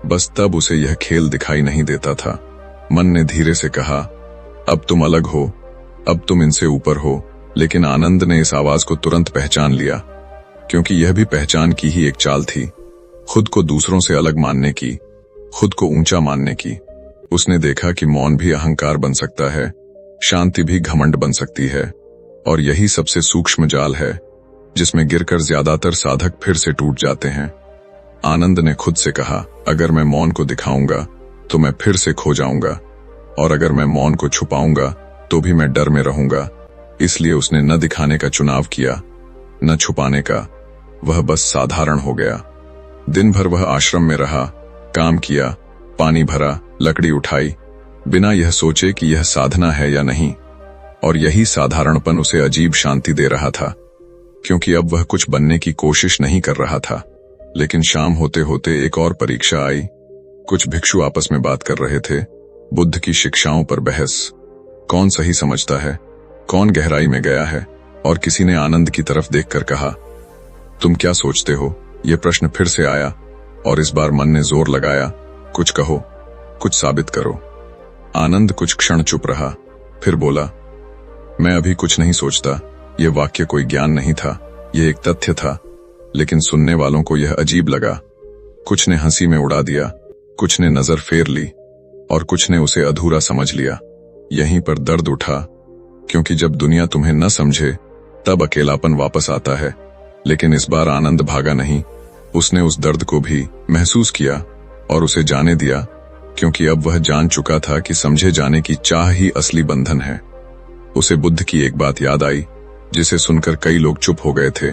बस तब उसे यह खेल दिखाई नहीं देता था। मन ने धीरे से कहा, अब तुम अलग हो, अब तुम इनसे ऊपर हो। लेकिन आनंद ने इस आवाज को तुरंत पहचान लिया, क्योंकि यह भी पहचान की ही एक चाल थी, खुद को दूसरों से अलग मानने की, खुद को ऊंचा मानने की। उसने देखा कि मौन भी अहंकार बन सकता है, शांति भी घमंड बन सकती है, और यही सबसे सूक्ष्म जाल है जिसमें गिरकर ज्यादातर साधक फिर से टूट जाते हैं। आनंद ने खुद से कहा, अगर मैं मौन को दिखाऊंगा तो मैं फिर से खो जाऊंगा, और अगर मैं मौन को छुपाऊंगा तो भी मैं डर में रहूंगा। इसलिए उसने न दिखाने का चुनाव किया, न छुपाने का। वह बस साधारण हो गया। दिन भर वह आश्रम में रहा, काम किया, पानी भरा, लकड़ी उठाई, बिना यह सोचे कि यह साधना है या नहीं। और यही साधारणपन उसे अजीब शांति दे रहा था, क्योंकि अब वह कुछ बनने की कोशिश नहीं कर रहा था। लेकिन शाम होते होते एक और परीक्षा आई। कुछ भिक्षु आपस में बात कर रहे थे, बुद्ध की शिक्षाओं पर बहस, कौन सही समझता है, कौन गहराई में गया है। और किसी ने आनंद की तरफ देखकर कहा, तुम क्या सोचते हो? यह प्रश्न फिर से आया, और इस बार मन ने जोर लगाया, कुछ कहो, कुछ साबित करो। आनंद कुछ क्षण चुप रहा, फिर बोला, मैं अभी कुछ नहीं सोचता। यह वाक्य कोई ज्ञान नहीं था, यह एक तथ्य था। लेकिन सुनने वालों को यह अजीब लगा। कुछ ने हंसी में उड़ा दिया, कुछ ने नजर फेर ली, और कुछ ने उसे अधूरा समझ लिया। यहीं पर दर्द उठा, क्योंकि जब दुनिया तुम्हें न समझे तब अकेलापन वापस आता है। लेकिन इस बार आनंद भागा नहीं, उसने उस दर्द को भी महसूस किया और उसे जाने दिया, क्योंकि अब वह जान चुका था कि समझे जाने की चाह ही असली बंधन है। उसे बुद्ध की एक बात याद आई, जिसे सुनकर कई लोग चुप हो गए थे।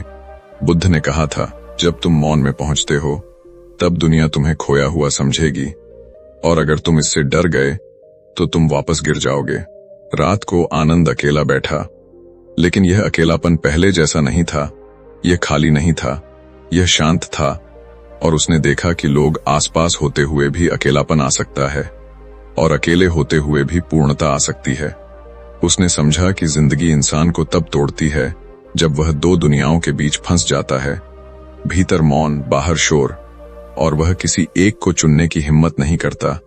बुद्ध ने कहा था, जब तुम मौन में पहुंचते हो तब दुनिया तुम्हें खोया हुआ समझेगी, और अगर तुम इससे डर गए तो तुम वापस गिर जाओगे। रात को आनंद अकेला बैठा, लेकिन यह अकेलापन पहले जैसा नहीं था। यह खाली नहीं था, यह शांत था। और उसने देखा कि लोग आसपास होते हुए भी अकेलापन आ सकता है, और अकेले होते हुए भी पूर्णता आ सकती है। उसने समझा कि जिंदगी इंसान को तब तोड़ती है जब वह दो दुनियाओं के बीच फंस जाता है, भीतर मौन, बाहर शोर, और वह किसी एक को चुनने की हिम्मत नहीं करता।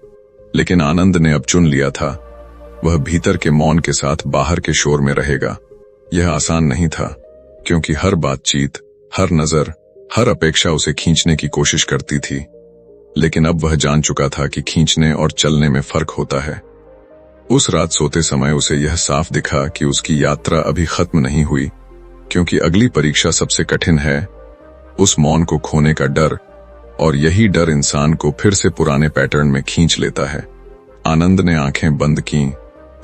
लेकिन आनंद ने अब चुन लिया था, वह भीतर के मौन के साथ बाहर के शोर में रहेगा। यह आसान नहीं था, क्योंकि हर बातचीत, हर नजर, हर अपेक्षा उसे खींचने की कोशिश करती थी। लेकिन अब वह जान चुका था कि खींचने और चलने में फर्क होता है। उस रात सोते समय उसे यह साफ दिखा कि उसकी यात्रा अभी खत्म नहीं हुई, क्योंकि अगली परीक्षा सबसे कठिन है, उस मौन को खोने का डर। और यही डर इंसान को फिर से पुराने पैटर्न में खींच लेता है। आनंद ने आंखें बंद कीं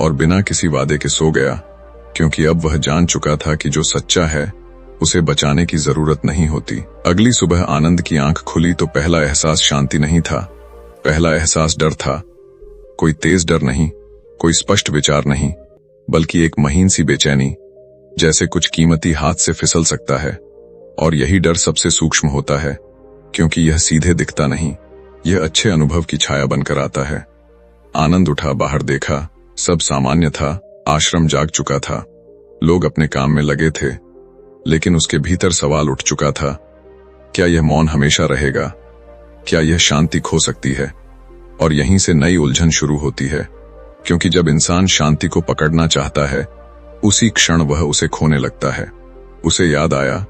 और बिना किसी वादे के सो गया, क्योंकि अब वह जान चुका था कि जो सच्चा है उसे बचाने की जरूरत नहीं होती। अगली सुबह आनंद की आंख खुली तो पहला एहसास शांति नहीं था, पहला एहसास डर था। कोई तेज डर नहीं, कोई स्पष्ट विचार नहीं, बल्कि एक महीन सी बेचैनी, जैसे कुछ कीमती हाथ से फिसल सकता है। और यही डर सबसे सूक्ष्म होता है, क्योंकि यह सीधे दिखता नहीं, यह अच्छे अनुभव की छाया बनकर आता है। आनंद उठा, बाहर देखा, सब सामान्य था। आश्रम जाग चुका था, लोग अपने काम में लगे थे, लेकिन उसके भीतर सवाल उठ चुका था, क्या यह मौन हमेशा रहेगा? क्या यह शांति खो सकती है? और यहीं से नई उलझन शुरू होती है, क्योंकि जब इंसान शांति को पकड़ना चाहता है, उसी क्षण वह उसे खोने लगता है। उसे याद आया,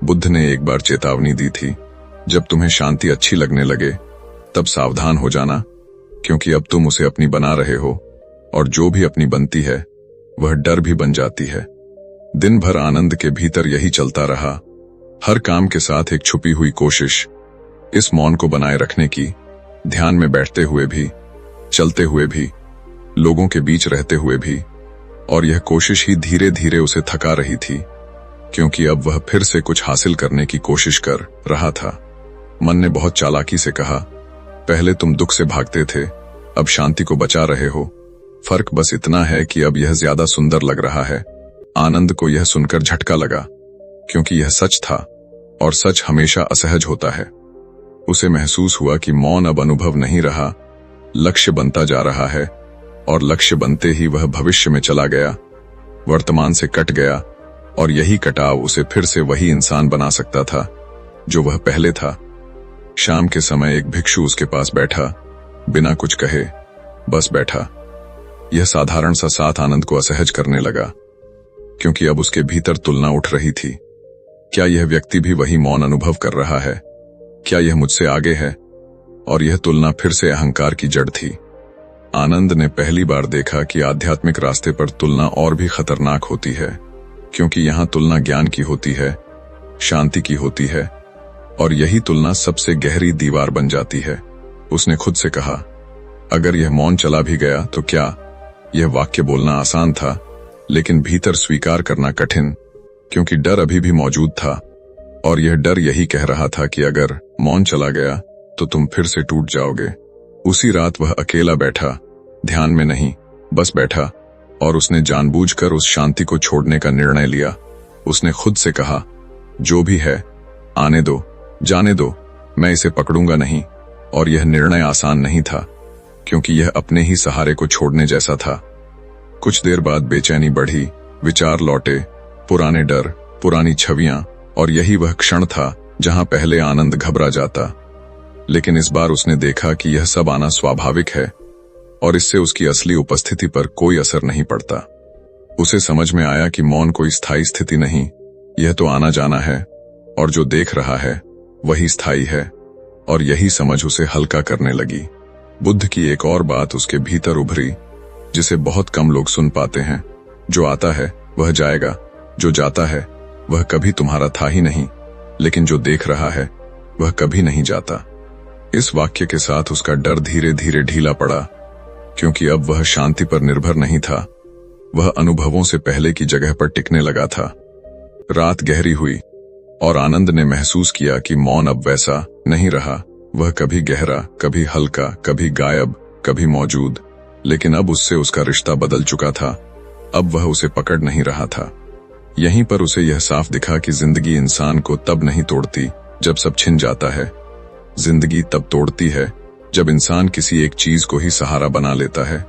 बुद्ध ने एक बार चेतावनी दी थी, जब तुम्हें शांति अच्छी लगने लगे तब सावधान हो जाना, क्योंकि अब तुम उसे अपनी बना रहे हो, और जो भी अपनी बनती है वह डर भी बन जाती है। दिन भर आनंद के भीतर यही चलता रहा, हर काम के साथ एक छुपी हुई कोशिश, इस मौन को बनाए रखने की, ध्यान में बैठते हुए भी, चलते हुए भी, लोगों के बीच रहते हुए भी। और यह कोशिश ही धीरे धीरे उसे थका रही थी, क्योंकि अब वह फिर से कुछ हासिल करने की कोशिश कर रहा था। मन ने बहुत चालाकी से कहा, पहले तुम दुख से भागते थे, अब शांति को बचा रहे हो। फर्क बस इतना है कि अब यह ज्यादा सुंदर लग रहा है। आनंद को यह सुनकर झटका लगा, क्योंकि यह सच था, और सच हमेशा असहज होता है। उसे महसूस हुआ कि मौन अब अनुभव नहीं रहा, लक्ष्य बनता जा रहा है, और लक्ष्य बनते ही वह भविष्य में चला गया, वर्तमान से कट गया। और यही कटाव उसे फिर से वही इंसान बना सकता था जो वह पहले था। शाम के समय एक भिक्षु उसके पास बैठा, बिना कुछ कहे, बस बैठा। यह साधारण सा साथ आनंद को असहज करने लगा, क्योंकि अब उसके भीतर तुलना उठ रही थी। क्या यह व्यक्ति भी वही मौन अनुभव कर रहा है? क्या यह मुझसे आगे है? और यह तुलना फिर से अहंकार की जड़ थी। आनंद ने पहली बार देखा कि आध्यात्मिक रास्ते पर तुलना और भी खतरनाक होती है, क्योंकि यहां तुलना ज्ञान की होती है, शांति की होती है, और यही तुलना सबसे गहरी दीवार बन जाती है। उसने खुद से कहा, अगर यह मौन चला भी गया तो क्या? यह वाक्य बोलना आसान था, लेकिन भीतर स्वीकार करना कठिन, क्योंकि डर अभी भी मौजूद था। और यह डर यही कह रहा था कि अगर मौन चला गया तो तुम फिर से टूट जाओगे। उसी रात वह अकेला बैठा, ध्यान में नहीं, बस बैठा, और उसने जानबूझकर उस शांति को छोड़ने का निर्णय लिया। उसने खुद से कहा, जो भी है आने दो, जाने दो, मैं इसे पकड़ूंगा नहीं। और यह निर्णय आसान नहीं था, क्योंकि यह अपने ही सहारे को छोड़ने जैसा था। कुछ देर बाद बेचैनी बढ़ी, विचार लौटे, पुराने डर, पुरानी छवियां, और यही वह क्षण था जहां पहले आनंद घबरा जाता। लेकिन इस बार उसने देखा कि यह सब आना स्वाभाविक है, और इससे उसकी असली उपस्थिति पर कोई असर नहीं पड़ता। उसे समझ में आया कि मौन कोई स्थायी स्थिति नहीं, यह तो आना जाना है, और जो देख रहा है वही स्थायी है। और यही समझ उसे हल्का करने लगी। बुद्ध की एक और बात उसके भीतर उभरी, जिसे बहुत कम लोग सुन पाते हैं। जो आता है वह जाएगा, जो जाता है वह कभी तुम्हारा था ही नहीं, लेकिन जो देख रहा है वह कभी नहीं जाता। इस वाक्य के साथ उसका डर धीरे धीरे ढीला पड़ा, क्योंकि अब वह शांति पर निर्भर नहीं था, वह अनुभवों से पहले की जगह पर टिकने लगा था। रात गहरी हुई, और आनंद ने महसूस किया कि मौन अब वैसा नहीं रहा। वह कभी गहरा, कभी हल्का, कभी गायब, कभी मौजूद, लेकिन अब उससे उसका रिश्ता बदल चुका था। अब वह उसे पकड़ नहीं रहा था। यहीं पर उसे यह साफ दिखा कि जिंदगी इंसान को तब नहीं तोड़ती जब सब छिन जाता है। जिंदगी तब तोड़ती है जब इंसान किसी एक चीज को ही सहारा बना लेता है,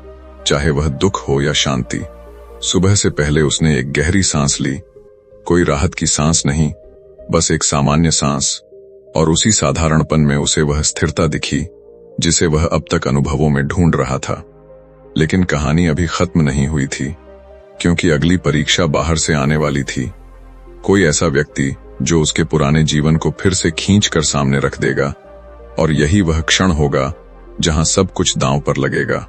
चाहे वह दुख हो या शांति। सुबह से पहले उसने एक गहरी सांस ली, कोई राहत की सांस नहीं, बस एक सामान्य सांस, और उसी साधारणपन में उसे वह स्थिरता दिखी जिसे वह अब तक अनुभवों में ढूंढ रहा था। लेकिन कहानी अभी खत्म नहीं हुई थी, क्योंकि अगली परीक्षा बाहर से आने वाली थी। कोई ऐसा व्यक्ति जो उसके पुराने जीवन को फिर से खींच कर सामने रख देगा, और यही वह क्षण होगा जहां सब कुछ दांव पर लगेगा।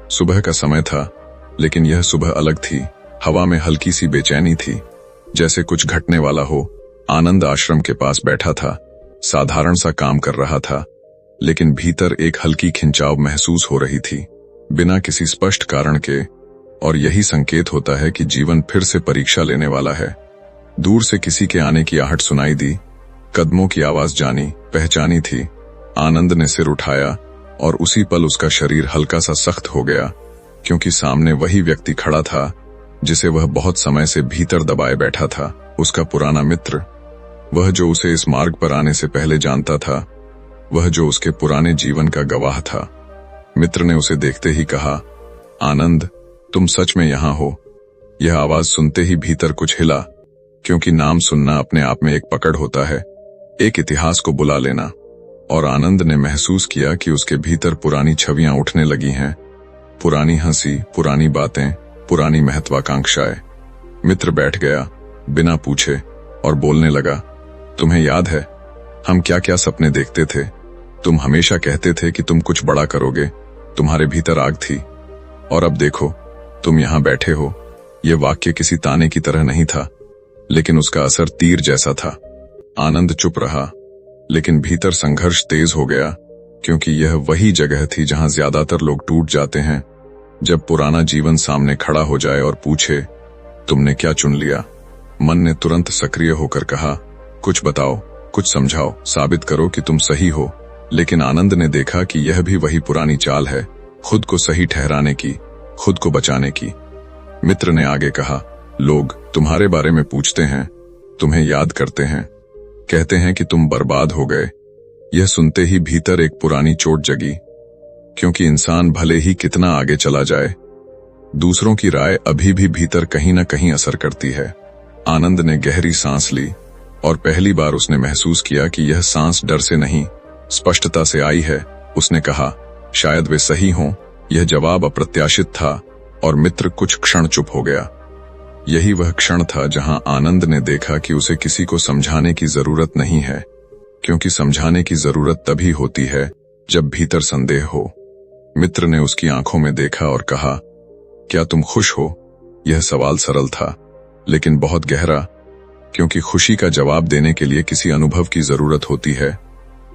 सुबह का समय था, लेकिन यह सुबह अलग थी। हवा में हल्की सी बेचैनी थी, जैसे कुछ घटने वाला हो। आनंद आश्रम के पास बैठा था, साधारण सा काम कर रहा था, लेकिन भीतर एक हल्की खिंचाव महसूस हो रही थी, बिना किसी स्पष्ट कारण के। और यही संकेत होता है कि जीवन फिर से परीक्षा लेने वाला है। दूर से किसी के आने की आहट सुनाई दी, कदमों की आवाज जानी पहचानी थी। आनंद ने सिर उठाया, और उसी पल उसका शरीर हल्का सा सख्त हो गया, क्योंकि सामने वही व्यक्ति खड़ा था जिसे वह बहुत समय से भीतर दबाए बैठा था। उसका पुराना मित्र, वह जो उसे इस मार्ग पर आने से पहले जानता था, वह जो उसके पुराने जीवन का गवाह था। मित्र ने उसे देखते ही कहा, आनंद, तुम सच में यहां हो? यह आवाज सुनते ही भीतर कुछ हिला, क्योंकि नाम सुनना अपने आप में एक पकड़ होता है, एक इतिहास को बुला लेना। और आनंद ने महसूस किया कि उसके भीतर पुरानी छवियां उठने लगी हैं, पुरानी हंसी, पुरानी बातें, पुरानी महत्वाकांक्षाएं। मित्र बैठ गया बिना पूछे और बोलने लगा, तुम्हें याद है हम क्या क्या सपने देखते थे? तुम हमेशा कहते थे कि तुम कुछ बड़ा करोगे, तुम्हारे भीतर आग थी, और अब देखो तुम यहां बैठे हो। यह वाक्य किसी ताने की तरह नहीं था, लेकिन उसका असर तीर जैसा था। आनंद चुप रहा, लेकिन भीतर संघर्ष तेज हो गया, क्योंकि यह वही जगह थी जहां ज्यादातर लोग टूट जाते हैं, जब पुराना जीवन सामने खड़ा हो जाए और पूछे, तुमने क्या चुन लिया? मन ने तुरंत सक्रिय होकर कहा, कुछ बताओ, कुछ समझाओ, साबित करो कि तुम सही हो। लेकिन आनंद ने देखा कि यह भी वही पुरानी चाल है, खुद को सही ठहराने की, खुद को बचाने की। मित्र ने आगे कहा, लोग तुम्हारे बारे में पूछते हैं, तुम्हें याद करते हैं, कहते हैं कि तुम बर्बाद हो गए। यह सुनते ही भीतर एक पुरानी चोट जगी, क्योंकि इंसान भले ही कितना आगे चला जाए, दूसरों की राय अभी भी भीतर कहीं न कहीं असर करती है। आनंद ने गहरी सांस ली, और पहली बार उसने महसूस किया कि यह सांस डर से नहीं, स्पष्टता से आई है। उसने कहा, शायद वे सही हों। यह जवाब अप्रत्याशित था, और मित्र कुछ क्षण चुप हो गया। यही वह क्षण था जहां आनंद ने देखा कि उसे किसी को समझाने की जरूरत नहीं है, क्योंकि समझाने की जरूरत तभी होती है जब भीतर संदेह हो। मित्र ने उसकी आंखों में देखा और कहा, क्या तुम खुश हो? यह सवाल सरल था, लेकिन बहुत गहरा, क्योंकि खुशी का जवाब देने के लिए किसी अनुभव की जरूरत होती है,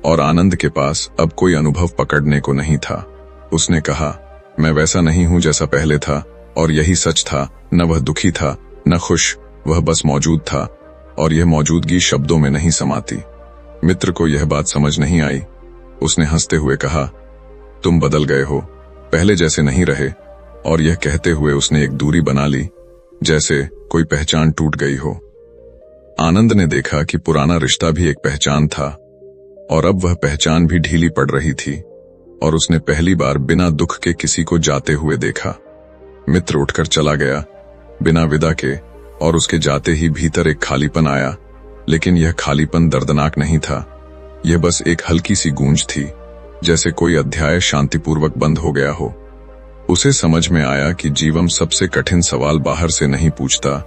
और आनंद के पास अब कोई अनुभव पकड़ने को नहीं था। उसने कहा, मैं वैसा नहीं हूं जैसा पहले था, और यही सच था। न वह दुखी था, न खुश, वह बस मौजूद था, और यह मौजूदगी शब्दों में नहीं समाती। मित्र को यह बात समझ नहीं आई। उसने हंसते हुए कहा, तुम बदल गए हो, पहले जैसे नहीं रहे। और यह कहते हुए उसने एक दूरी बना ली, जैसे कोई पहचान टूट गई हो। आनंद ने देखा कि पुराना रिश्ता भी एक पहचान था, और अब वह पहचान भी ढीली पड़ रही थी, और उसने पहली बार बिना दुख के किसी को जाते हुए देखा। मित्र उठकर चला गया बिना विदा के, और उसके जाते ही भीतर एक खालीपन आया। लेकिन यह खालीपन दर्दनाक नहीं था, यह बस एक हल्की सी गूंज थी, जैसे कोई अध्याय शांतिपूर्वक बंद हो गया हो। उसे समझ में आया कि जीवन सबसे कठिन सवाल बाहर से नहीं पूछता,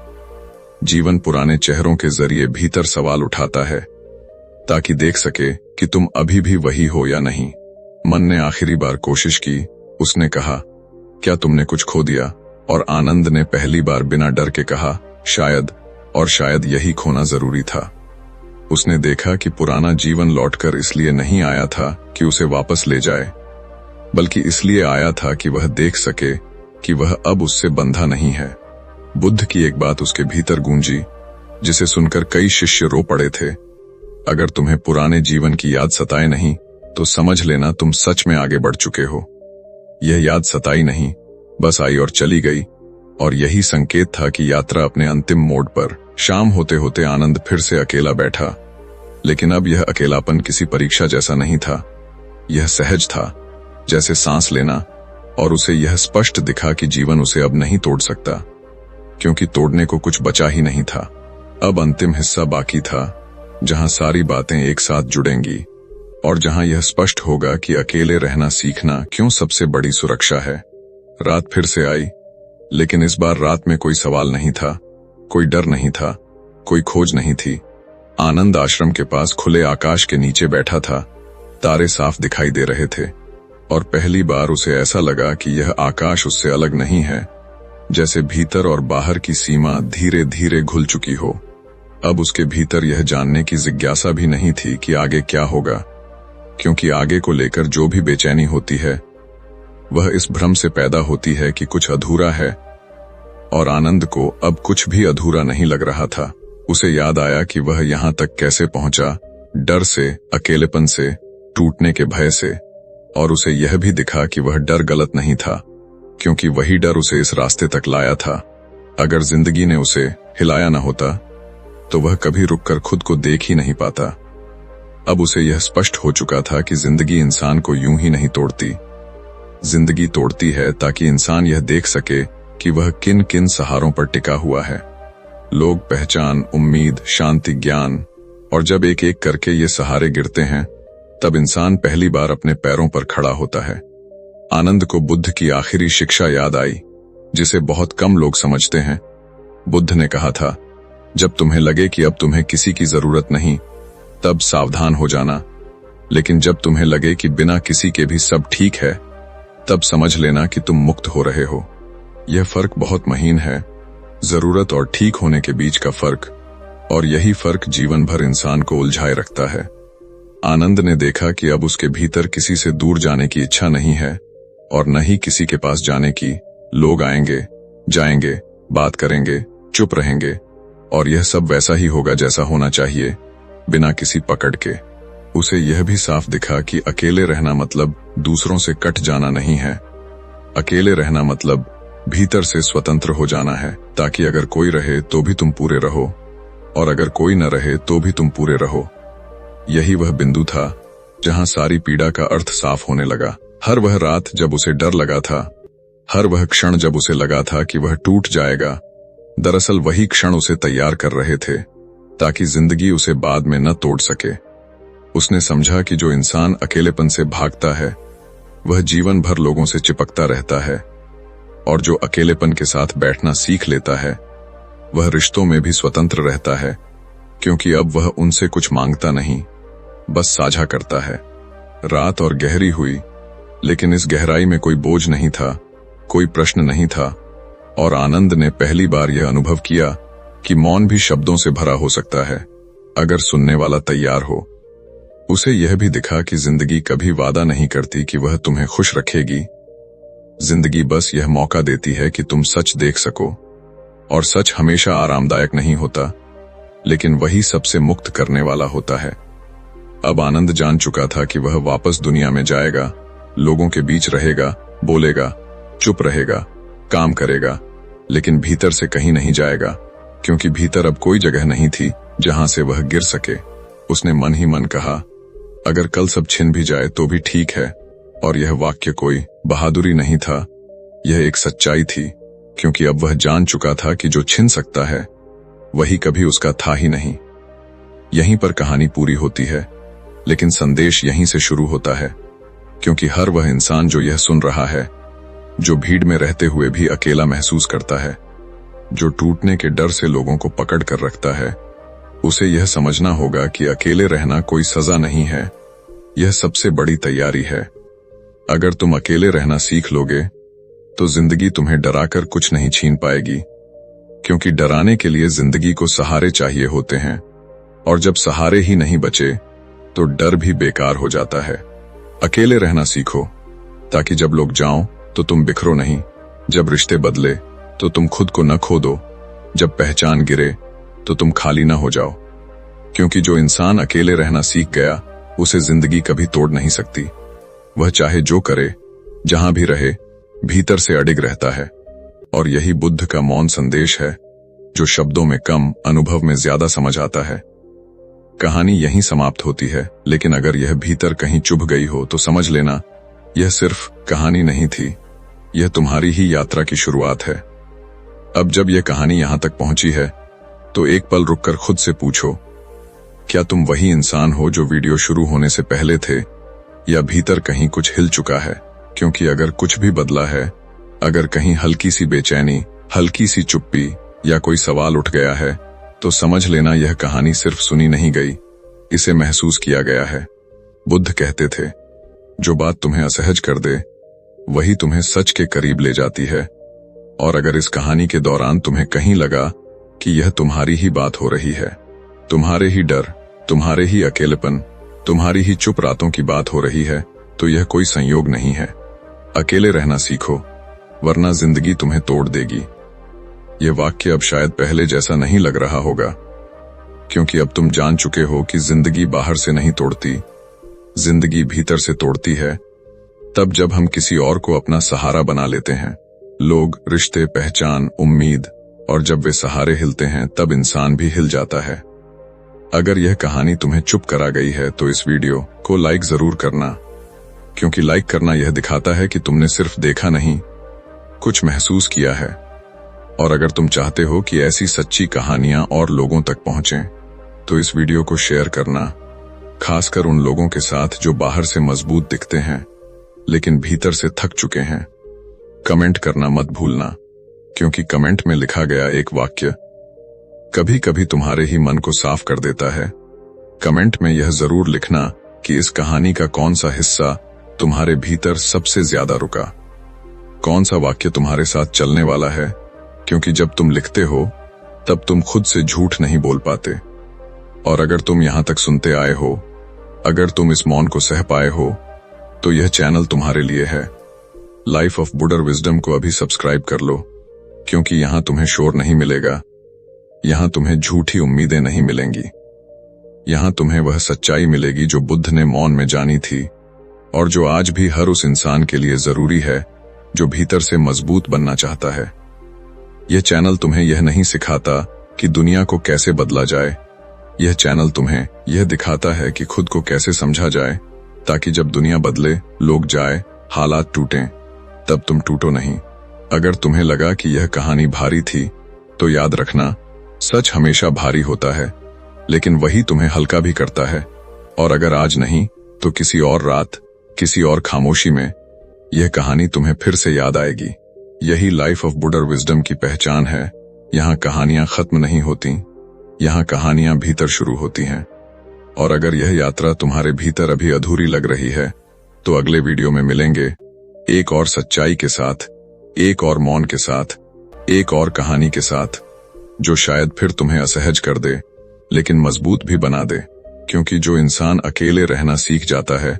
जीवन पुराने चेहरों के जरिए भीतर सवाल उठाता है, ताकि देख सके कि तुम अभी भी वही हो या नहीं। मन ने आखिरी बार कोशिश की। उसने कहा, क्या तुमने कुछ खो दिया? और आनंद ने पहली बार बिना डर के कहा, शायद। और शायद यही खोना जरूरी था। उसने देखा कि पुराना जीवन लौटकर इसलिए नहीं आया था कि उसे वापस ले जाए, बल्कि इसलिए आया था कि वह देख सके कि वह अब उससे बंधा नहीं है। बुद्ध की एक बात उसके भीतर गूंजी, जिसे सुनकर कई शिष्य रो पड़े थे। अगर तुम्हें पुराने जीवन की याद सताए नहीं, तो समझ लेना तुम सच में आगे बढ़ चुके हो। यह याद सताई नहीं, बस आई और चली गई, और यही संकेत था कि यात्रा अपने अंतिम मोड़ पर। शाम होते होते आनंद फिर से अकेला बैठा, लेकिन अब यह अकेलापन किसी परीक्षा जैसा नहीं था। यह सहज था, जैसे सांस लेना, और उसे यह स्पष्ट दिखा कि जीवन उसे अब नहीं तोड़ सकता, क्योंकि तोड़ने को कुछ बचा ही नहीं था। अब अंतिम हिस्सा बाकी था, जहां सारी बातें एक साथ जुड़ेंगी, और जहां यह स्पष्ट होगा कि अकेले रहना सीखना क्यों सबसे बड़ी सुरक्षा है। रात फिर से आई, लेकिन इस बार रात में कोई सवाल नहीं था, कोई डर नहीं था, कोई खोज नहीं थी। आनंद आश्रम के पास खुले आकाश के नीचे बैठा था। तारे साफ दिखाई दे रहे थे, और पहली बार उसे ऐसा लगा कि यह आकाश उससे अलग नहीं है, जैसे भीतर और बाहर की सीमा धीरे धीरे घुल चुकी हो। अब उसके भीतर यह जानने की जिज्ञासा भी नहीं थी कि आगे क्या होगा, क्योंकि आगे को लेकर जो भी बेचैनी होती है, वह इस भ्रम से पैदा होती है कि कुछ अधूरा है, और आनंद को अब कुछ भी अधूरा नहीं लग रहा था। उसे याद आया कि वह यहां तक कैसे पहुंचा, डर से, अकेलेपन से, टूटने के भय से, और उसे यह भी दिखा कि वह डर गलत नहीं था, क्योंकि वही डर उसे इस रास्ते तक लाया था। अगर जिंदगी ने उसे हिलाया न होता, तो वह कभी रुककर खुद को देख ही नहीं पाता। अब उसे यह स्पष्ट हो चुका था कि जिंदगी इंसान को यूं ही नहीं तोड़ती। जिंदगी तोड़ती है ताकि इंसान यह देख सके कि वह किन किन सहारों पर टिका हुआ है। लोग, पहचान, उम्मीद, शांति, ज्ञान, और जब एक एक करके ये सहारे गिरते हैं, तब इंसान पहली बार अपने पैरों पर खड़ा होता है। आनंद को बुद्ध की आखिरी शिक्षा याद आई, जिसे बहुत कम लोग समझते हैं। बुद्ध ने कहा था, जब तुम्हें लगे कि अब तुम्हें किसी की जरूरत नहीं, तब सावधान हो जाना, लेकिन जब तुम्हें लगे कि बिना किसी के भी सब ठीक है, तब समझ लेना कि तुम मुक्त हो रहे हो। यह फर्क बहुत महीन है, जरूरत और ठीक होने के बीच का फर्क, और यही फर्क जीवन भर इंसान को उलझाए रखता है। आनंद ने देखा कि अब उसके भीतर किसी से दूर जाने की इच्छा नहीं है, और न ही किसी के पास जाने की। लोग आएंगे, जाएंगे, बात करेंगे, चुप रहेंगे, और यह सब वैसा ही होगा जैसा होना चाहिए, बिना किसी पकड़ के। उसे यह भी साफ दिखा कि अकेले रहना मतलब दूसरों से कट जाना नहीं है। अकेले रहना मतलब भीतर से स्वतंत्र हो जाना है, ताकि अगर कोई रहे तो भी तुम पूरे रहो, और अगर कोई न रहे तो भी तुम पूरे रहो। यही वह बिंदु था जहां सारी पीड़ा का अर्थ साफ होने लगा। हर वह रात जब उसे डर लगा था, हर वह क्षण जब उसे लगा था कि वह टूट जाएगा, दरअसल वही क्षण उसे तैयार कर रहे थे, ताकि जिंदगी उसे बाद में न तोड़ सके। उसने समझा कि जो इंसान अकेलेपन से भागता है, वह जीवन भर लोगों से चिपकता रहता है, और जो अकेलेपन के साथ बैठना सीख लेता है वह रिश्तों में भी स्वतंत्र रहता है, क्योंकि अब वह उनसे कुछ मांगता नहीं, बस साझा करता है। रात और गहरी हुई, लेकिन इस गहराई में कोई बोझ नहीं था, कोई प्रश्न नहीं था, और आनंद ने पहली बार यह अनुभव किया कि मौन भी शब्दों से भरा हो सकता है, अगर सुनने वाला तैयार हो। उसे यह भी दिखा कि जिंदगी कभी वादा नहीं करती कि वह तुम्हें खुश रखेगी। जिंदगी बस यह मौका देती है कि तुम सच देख सको, और सच हमेशा आरामदायक नहीं होता, लेकिन वही सबसे मुक्त करने वाला होता है। अब आनंद जान चुका था कि वह वापस दुनिया में जाएगा, लोगों के बीच रहेगा, बोलेगा, चुप रहेगा, काम करेगा, लेकिन भीतर से कहीं नहीं जाएगा, क्योंकि भीतर अब कोई जगह नहीं थी जहां से वह गिर सके। उसने मन ही मन कहा, अगर कल सब छिन भी जाए तो भी ठीक है। और यह वाक्य कोई बहादुरी नहीं था, यह एक सच्चाई थी, क्योंकि अब वह जान चुका था कि जो छिन सकता है वही कभी उसका था ही नहीं। यहीं पर कहानी पूरी होती है, लेकिन संदेश यहीं से शुरू होता है, क्योंकि हर वह इंसान जो यह सुन रहा है, जो भीड़ में रहते हुए भी अकेला महसूस करता है, जो टूटने के डर से लोगों को पकड़ कर रखता है, उसे यह समझना होगा कि अकेले रहना कोई सजा नहीं है, यह सबसे बड़ी तैयारी है। अगर तुम अकेले रहना सीख लोगे तो जिंदगी तुम्हें डराकर कुछ नहीं छीन पाएगी, क्योंकि डराने के लिए जिंदगी को सहारे चाहिए होते हैं, और जब सहारे ही नहीं बचे तो डर भी बेकार हो जाता है। अकेले रहना सीखो, ताकि जब लोग जाओं तो तुम बिखरो नहीं, जब रिश्ते बदले तो तुम खुद को न खो दो, जब पहचान गिरे तो तुम खाली न हो जाओ। क्योंकि जो इंसान अकेले रहना सीख गया उसे जिंदगी कभी तोड़ नहीं सकती। वह चाहे जो करे, जहां भी रहे, भीतर से अडिग रहता है। और यही बुद्ध का मौन संदेश है, जो शब्दों में कम, अनुभव में ज्यादा समझ आता है। कहानी यहीं समाप्त होती है, लेकिन अगर यह भीतर कहीं चुभ गई हो तो समझ लेना, यह सिर्फ कहानी नहीं थी, यह तुम्हारी ही यात्रा की शुरुआत है। अब जब यह कहानी यहां तक पहुंची है, तो एक पल रुककर खुद से पूछो, क्या तुम वही इंसान हो जो वीडियो शुरू होने से पहले थे, या भीतर कहीं कुछ हिल चुका है? क्योंकि अगर कुछ भी बदला है, अगर कहीं हल्की सी बेचैनी, हल्की सी चुप्पी या कोई सवाल उठ गया है, तो समझ लेना यह कहानी सिर्फ सुनी नहीं गई, इसे महसूस किया गया है। बुद्ध कहते थे, जो बात तुम्हें असहज कर दे वही तुम्हें सच के करीब ले जाती है। और अगर इस कहानी के दौरान तुम्हें कहीं लगा कि यह तुम्हारी ही बात हो रही है, तुम्हारे ही डर, तुम्हारे ही अकेलेपन, तुम्हारी ही चुप रातों की बात हो रही है, तो यह कोई संयोग नहीं है। अकेले रहना सीखो, वरना जिंदगी तुम्हें तोड़ देगी। यह वाक्य अब शायद पहले जैसा नहीं लग रहा होगा, क्योंकि अब तुम जान चुके हो कि जिंदगी बाहर से नहीं तोड़ती, जिंदगी भीतर से तोड़ती है। तब जब हम किसी और को अपना सहारा बना लेते हैं, लोग, रिश्ते, पहचान, उम्मीद, और जब वे सहारे हिलते हैं तब इंसान भी हिल जाता है। अगर यह कहानी तुम्हें चुप करा गई है तो इस वीडियो को लाइक जरूर करना, क्योंकि लाइक करना यह दिखाता है कि तुमने सिर्फ देखा नहीं, कुछ महसूस किया है। और अगर तुम चाहते हो कि ऐसी सच्ची कहानियां और लोगों तक पहुंचें, तो इस वीडियो को शेयर करना, खासकर उन लोगों के साथ जो बाहर से मजबूत दिखते हैं लेकिन भीतर से थक चुके हैं। कमेंट करना मत भूलना, क्योंकि कमेंट में लिखा गया एक वाक्य कभी कभी तुम्हारे ही मन को साफ कर देता है। कमेंट में यह जरूर लिखना कि इस कहानी का कौन सा हिस्सा तुम्हारे भीतर सबसे ज्यादा रुका, कौन सा वाक्य तुम्हारे साथ चलने वाला है, क्योंकि जब तुम लिखते हो तब तुम खुद से झूठ नहीं बोल पाते। और अगर तुम यहां तक सुनते आए हो, अगर तुम इस मौन को सह पाए हो, तो यह चैनल तुम्हारे लिए है। लाइफ ऑफ बुडर विजडम को अभी सब्सक्राइब कर लो, क्योंकि यहां तुम्हें शोर नहीं मिलेगा, यहां तुम्हें झूठी उम्मीदें नहीं मिलेंगी, यहां तुम्हें वह सच्चाई मिलेगी जो बुद्ध ने मौन में जानी थी, और जो आज भी हर उस इंसान के लिए जरूरी है जो भीतर से मजबूत बनना चाहता है। यह चैनल तुम्हें यह नहीं सिखाता कि दुनिया को कैसे बदला जाए, यह चैनल तुम्हें यह दिखाता है कि खुद को कैसे समझा जाए, ताकि जब दुनिया बदले, लोग जाए, हालात टूटें, तब तुम टूटो नहीं। अगर तुम्हें लगा कि यह कहानी भारी थी, तो याद रखना, सच हमेशा भारी होता है, लेकिन वही तुम्हें हल्का भी करता है। और अगर आज नहीं तो किसी और रात, किसी और खामोशी में यह कहानी तुम्हें फिर से याद आएगी। यही लाइफ ऑफ बुडर विजडम की पहचान है। यहाँ कहानियां खत्म नहीं होती, यहाँ कहानियां भीतर शुरू होती हैं। और अगर यह यात्रा तुम्हारे भीतर अभी अधूरी लग रही है तो अगले वीडियो में मिलेंगे एक और सच्चाई के साथ, एक और मौन के साथ, एक और कहानी के साथ, जो शायद फिर तुम्हें असहज कर दे लेकिन मजबूत भी बना दे। क्योंकि जो इंसान अकेले रहना सीख जाता है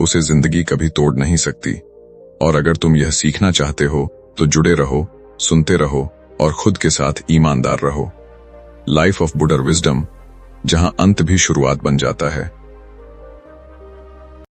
उसे जिंदगी कभी तोड़ नहीं सकती। और अगर तुम यह सीखना चाहते हो तो जुड़े रहो, सुनते रहो और खुद के साथ ईमानदार रहो। लाइफ ऑफ बुडर विजडम, जहां अंत भी शुरुआत बन जाता है।